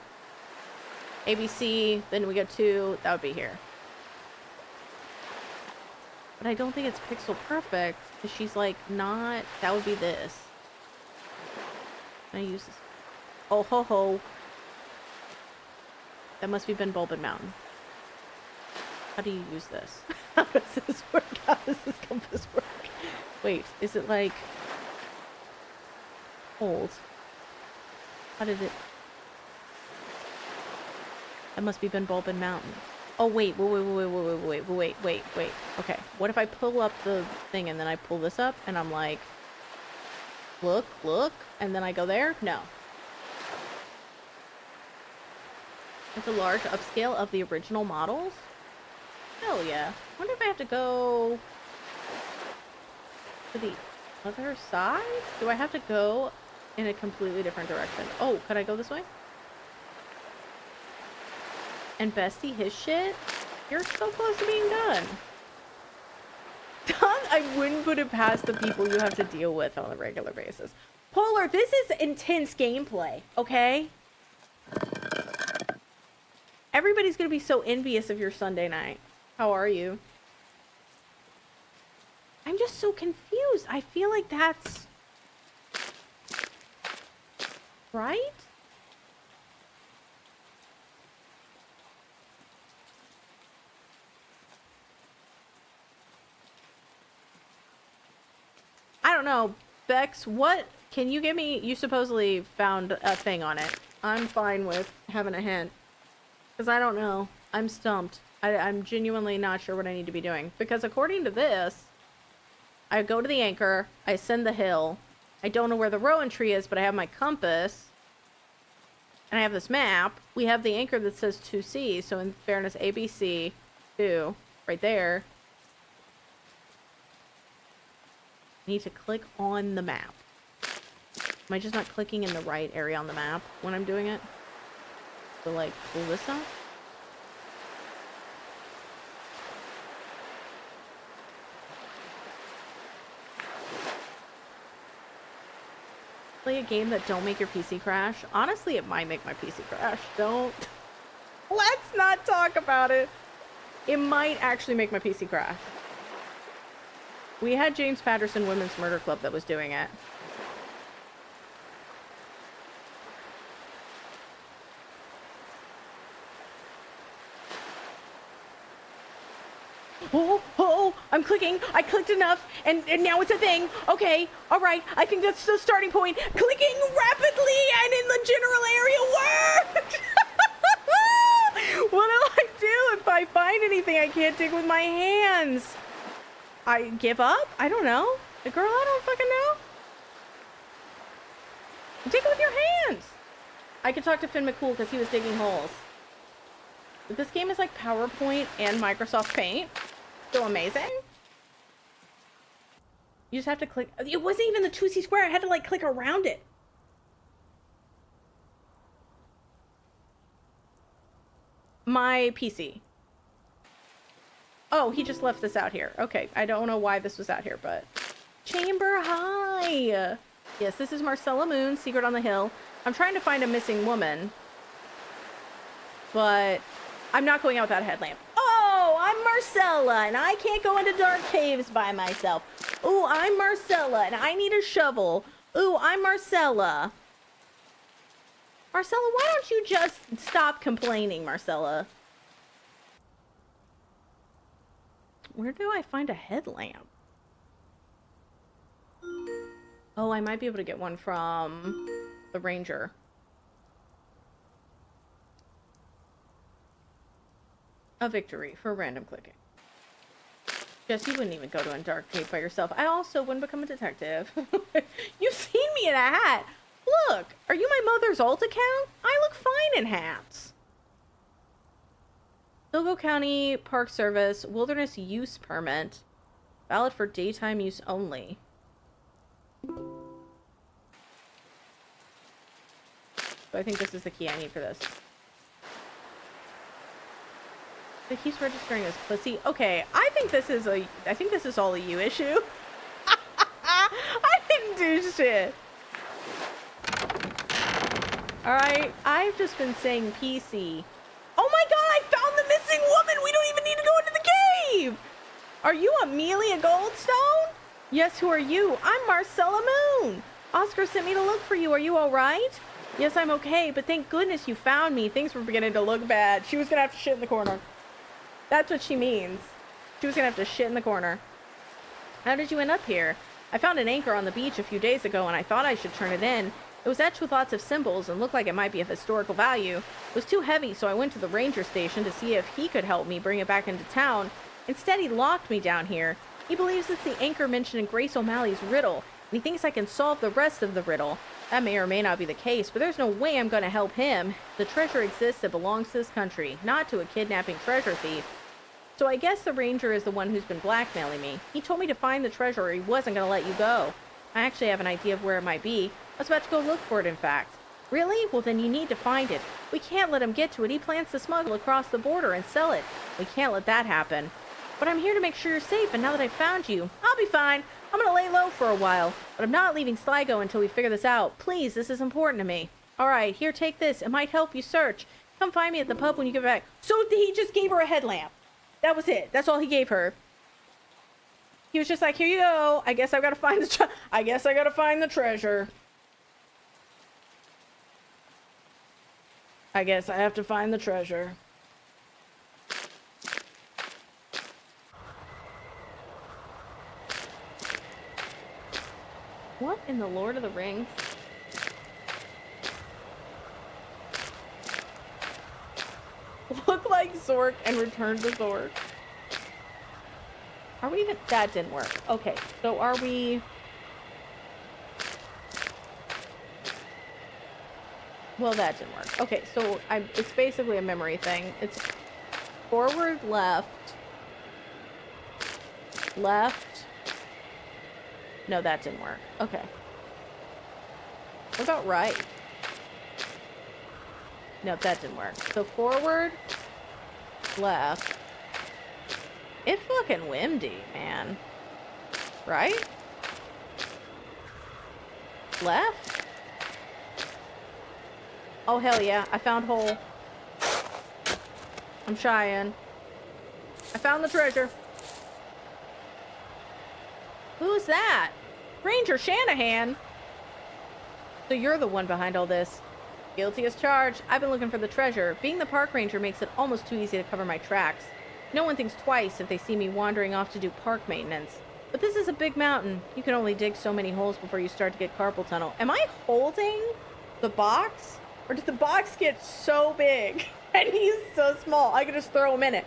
ABC, then we get 2, that would be here. But I don't think it's pixel perfect. Because she's like, not... That would be this. Can I use this? Oh, ho, ho. That must be Ben Bulbin Mountain. How do you use this? How does this work? How does this compass work? Wait, is it like... Hold. How did it... That must be Ben Bulbin Mountain. Oh, wait. Okay, what if I pull up the thing and then I pull this up and I'm like... Look, and then I go there? No. It's a large upscale of the original models? Hell yeah. I wonder if I have to go to the other side? Do I have to go in a completely different direction? Oh, could I go this way? And Bestie, his shit? You're so close to being done. I wouldn't put it past the people you have to deal with on a regular basis. Polar, this is intense gameplay, okay? Everybody's gonna be so envious of your Sunday night. How are you? I'm just so confused. I feel like that's... Right? I don't know. Bex, what... Can you give me... You supposedly found a thing on it. I'm fine with having a hint. Because I don't know. I'm stumped. I'm genuinely not sure what I need to be doing. Because according to this, I go to the anchor, I ascend the hill. I don't know where the Rowan tree is, but I have my compass. and I have this map, we have the anchor that says 2C, so in fairness, ABC, 2, right there. I need to click on the map. Am I just not clicking in the right area on the map when I'm doing it? So, like, pull this up? Play a game that don't make your PC crash. Honestly, it might make my PC crash. Don't. Let's not talk about it. It might actually make my PC crash. We had James Patterson Women's Murder Club that was doing it. Oh, I'm clicking. I clicked enough, and now it's a thing. Okay, all right. I think that's the starting point. Clicking rapidly and in the general area worked. What do I do if I find anything I can't dig with my hands? I give up? I don't know. Girl, I don't fucking know. Dig it with your hands. I could talk to Finn McCool because he was digging holes. But this game is like PowerPoint and Microsoft Paint. So amazing. You just have to click. It wasn't even the 2C square. I had to like click around it. My PC. Oh, he just left this out here. Okay, I don't know why this was out here, but... Chamber High! Yes, this is Marcella Moon, Secret on the Hill. I'm trying to find a missing woman. But I'm not going out without a headlamp. Oh, I'm Marcella, and I can't go into dark caves by myself. Ooh, I'm Marcella, and I need a shovel. Ooh, I'm Marcella. Marcella, why don't you just stop complaining, Marcella? Where do I find a headlamp? Oh, I might be able to get one from the ranger. A victory for random clicking. Jess, you wouldn't even go to a dark cave by yourself. I also wouldn't become a detective. You've seen me in a hat. Look, are you my mother's alt account? I look fine in hats. Silgo County Park Service Wilderness Use Permit. Valid for daytime use only. So I think this is the key I need for this. But he's registering as pussy. Okay, I think this is all a you issue. I didn't do shit. Alright, I've just been saying PC. Oh my god, I found the missing woman! We don't even need to go into the cave! Are you Amelia Goldstone? Yes, who are you? I'm Marcella Moon. Oscar sent me to look for you. Are you alright? Yes, I'm okay, but thank goodness you found me. Things were beginning to look bad. She was gonna have to shit in the corner. That's what she means. She was gonna have to shit in the corner. How did you end up here? I found an anchor on the beach a few days ago and I thought I should turn it in. It was etched with lots of symbols and looked like it might be of historical value. It was too heavy, so I went to the ranger station to see if he could help me bring it back into town. Instead, he locked me down here. He believes it's the anchor mentioned in Grace O'Malley's riddle, and he thinks I can solve the rest of the riddle. That may or may not be the case, but there's no way I'm going to help him. The treasure exists that belongs to this country, not to a kidnapping treasure thief. So I guess the ranger is the one who's been blackmailing me. He told me to find the treasure or he wasn't going to let you go. I actually have an idea of where it might be. I was about to go look for it, in fact. Really? Well, then you need to find it. We can't let him get to it. He plans to smuggle across the border and sell it. We can't let that happen. But I'm here to make sure you're safe, and now that I've found you, I'll be fine. I'm gonna lay low for a while, but I'm not leaving Sligo until we figure this out. Please, this is important to me. Alright, here, take this. It might help you search. Come find me at the pub when you get back. So he just gave her a headlamp. That was it. That's all he gave her. He was just like, here you go. I guess I've got to find the treasure. I guess I have to find the treasure. What in the Lord of the Rings? Look like Zork and return to Zork. Are we even... That didn't work. Okay, so are we... Well, that didn't work. Okay, so it's basically a memory thing. It's forward, left. Left. No, that didn't work. Okay. What about right? Nope, that didn't work. So forward, left. It's fucking windy, man. Right? Left? Oh, hell yeah. I found hole. I'm shying. I found the treasure. Who's that? Ranger Shanahan? So you're the one behind all this. Guilty as charged. I've been looking for the treasure. Being the park ranger makes it almost too easy to cover my tracks. No one thinks twice if they see me wandering off to do park maintenance. But this is a big mountain. You can only dig so many holes before you start to get carpal tunnel. Am I holding the box? Or did the box get so big and he's so small I could just throw him in it?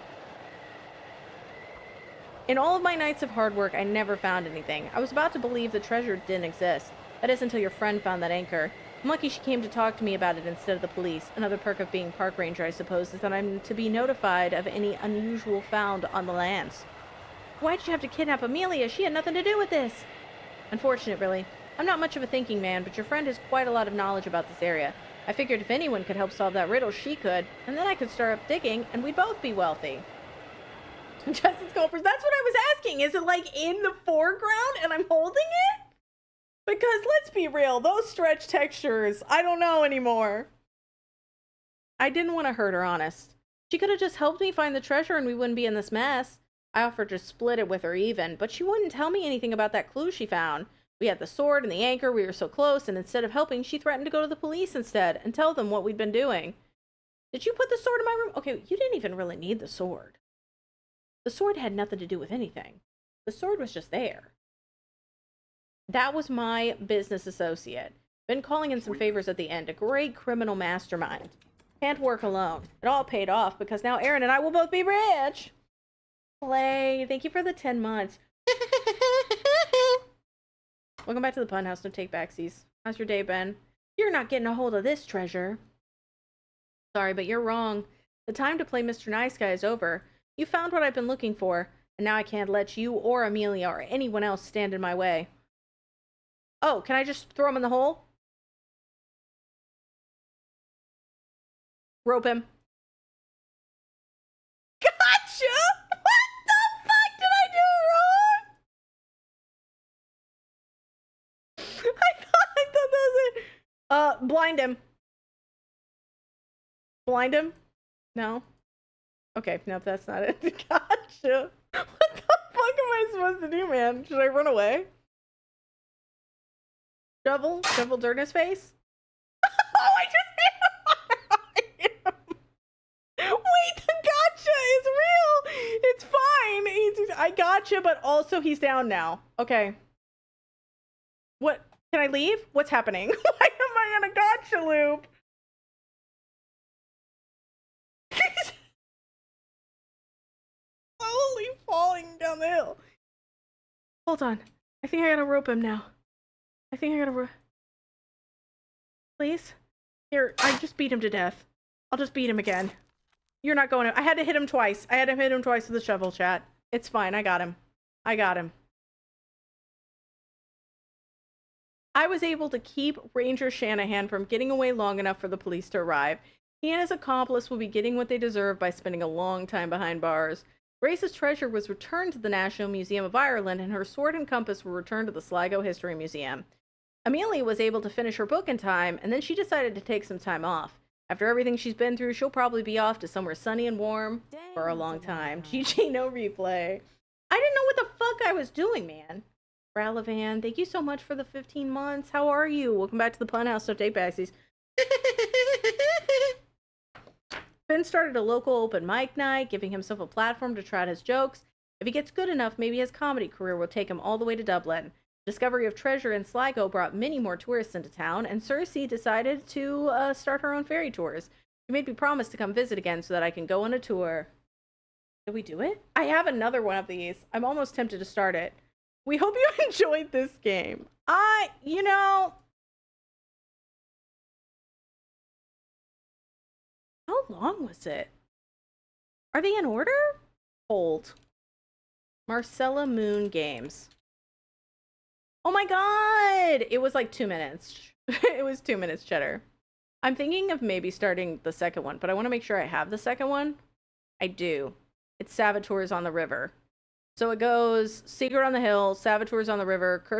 In all of my nights of hard work, I never found anything. I was about to believe the treasure didn't exist. That is until your friend found that anchor. I'm lucky she came to talk to me about it instead of the police. Another perk of being park ranger, I suppose, is that I'm to be notified of any unusual found on the lands. Why'd you have to kidnap Amelia? She had nothing to do with this. Unfortunate, really. I'm not much of a thinking man, but your friend has quite a lot of knowledge about this area. I figured if anyone could help solve that riddle, she could, and then I could start up digging, and we'd both be wealthy. Justice Culpers, that's what I was asking. Is it like in the foreground and I'm holding it? Because let's be real, those stretch textures, I don't know anymore. I didn't want to hurt her, honest. She could have just helped me find the treasure and we wouldn't be in this mess. I offered to split it with her even, but she wouldn't tell me anything about that clue she found. We had the sword and the anchor, we were so close, and instead of helping, she threatened to go to the police instead and tell them what we'd been doing. Did you put the sword in my room? Okay, you didn't even really need the sword. The sword had nothing to do with anything. The sword was just there. That was my business associate. Been calling in some favors at the end. A great criminal mastermind. Can't work alone. It all paid off because now Aaron and I will both be rich. Play. Thank you for the 10 months. Welcome back to the Pun House. No take backsies. How's your day been? You're not getting a hold of this treasure. Sorry, but you're wrong. The time to play Mr. Nice Guy is over. You found what I've been looking for, and now I can't let you or Amelia or anyone else stand in my way. Oh, can I just throw him in the hole? Rope him. Gotcha! What the fuck did I do wrong? I thought that was it. Blind him. Blind him? No? Okay, nope, that's not it. Gotcha. What the fuck am I supposed to do, man? Should I run away? Shovel dirt in his face? Oh, I just hit him. Wait, the gotcha is real. It's fine. I gotcha, but also he's down now. Okay. What? Can I leave? What's happening? Why am I in a gotcha loop? Slowly falling down the hill. Hold on. I think I gotta rope him now. I think I gotta rope. Please? Here, I just beat him to death. I'll just beat him again. You're not going to. I had to hit him twice. I had to hit him twice with the shovel, chat. It's fine. I got him. I got him. I was able to keep Ranger Shanahan from getting away long enough for the police to arrive. He and his accomplice will be getting what they deserve by spending a long time behind bars. Grace's treasure was returned to the National Museum of Ireland, and her sword and compass were returned to the Sligo History Museum. Amelia was able to finish her book in time, and then she decided to take some time off. After everything she's been through, she'll probably be off to somewhere sunny and warm for a long time. GG, no replay. I didn't know what the fuck I was doing, man. Ralavan, thank you so much for the 15 months. How are you? Welcome back to the Pun House. No take backsies. Finn started a local open mic night, giving himself a platform to try out his jokes. If he gets good enough, maybe his comedy career will take him all the way to Dublin. Discovery of treasure in Sligo brought many more tourists into town, and Cersei decided to start her own ferry tours. She made me promise to come visit again so that I can go on a tour. Did we do it? I have another one of these. I'm almost tempted to start it. We hope you enjoyed this game. You know, long was it? Are they in order? Hold. Marcella Moon Games. Oh my god! It was like 2 minutes. It was 2 minutes, Cheddar. I'm thinking of maybe starting the second one, but I want to make sure I have the second one. I do. It's Saboteurs on the River. So it goes Secret on the Hill, Saboteurs on the River, Curse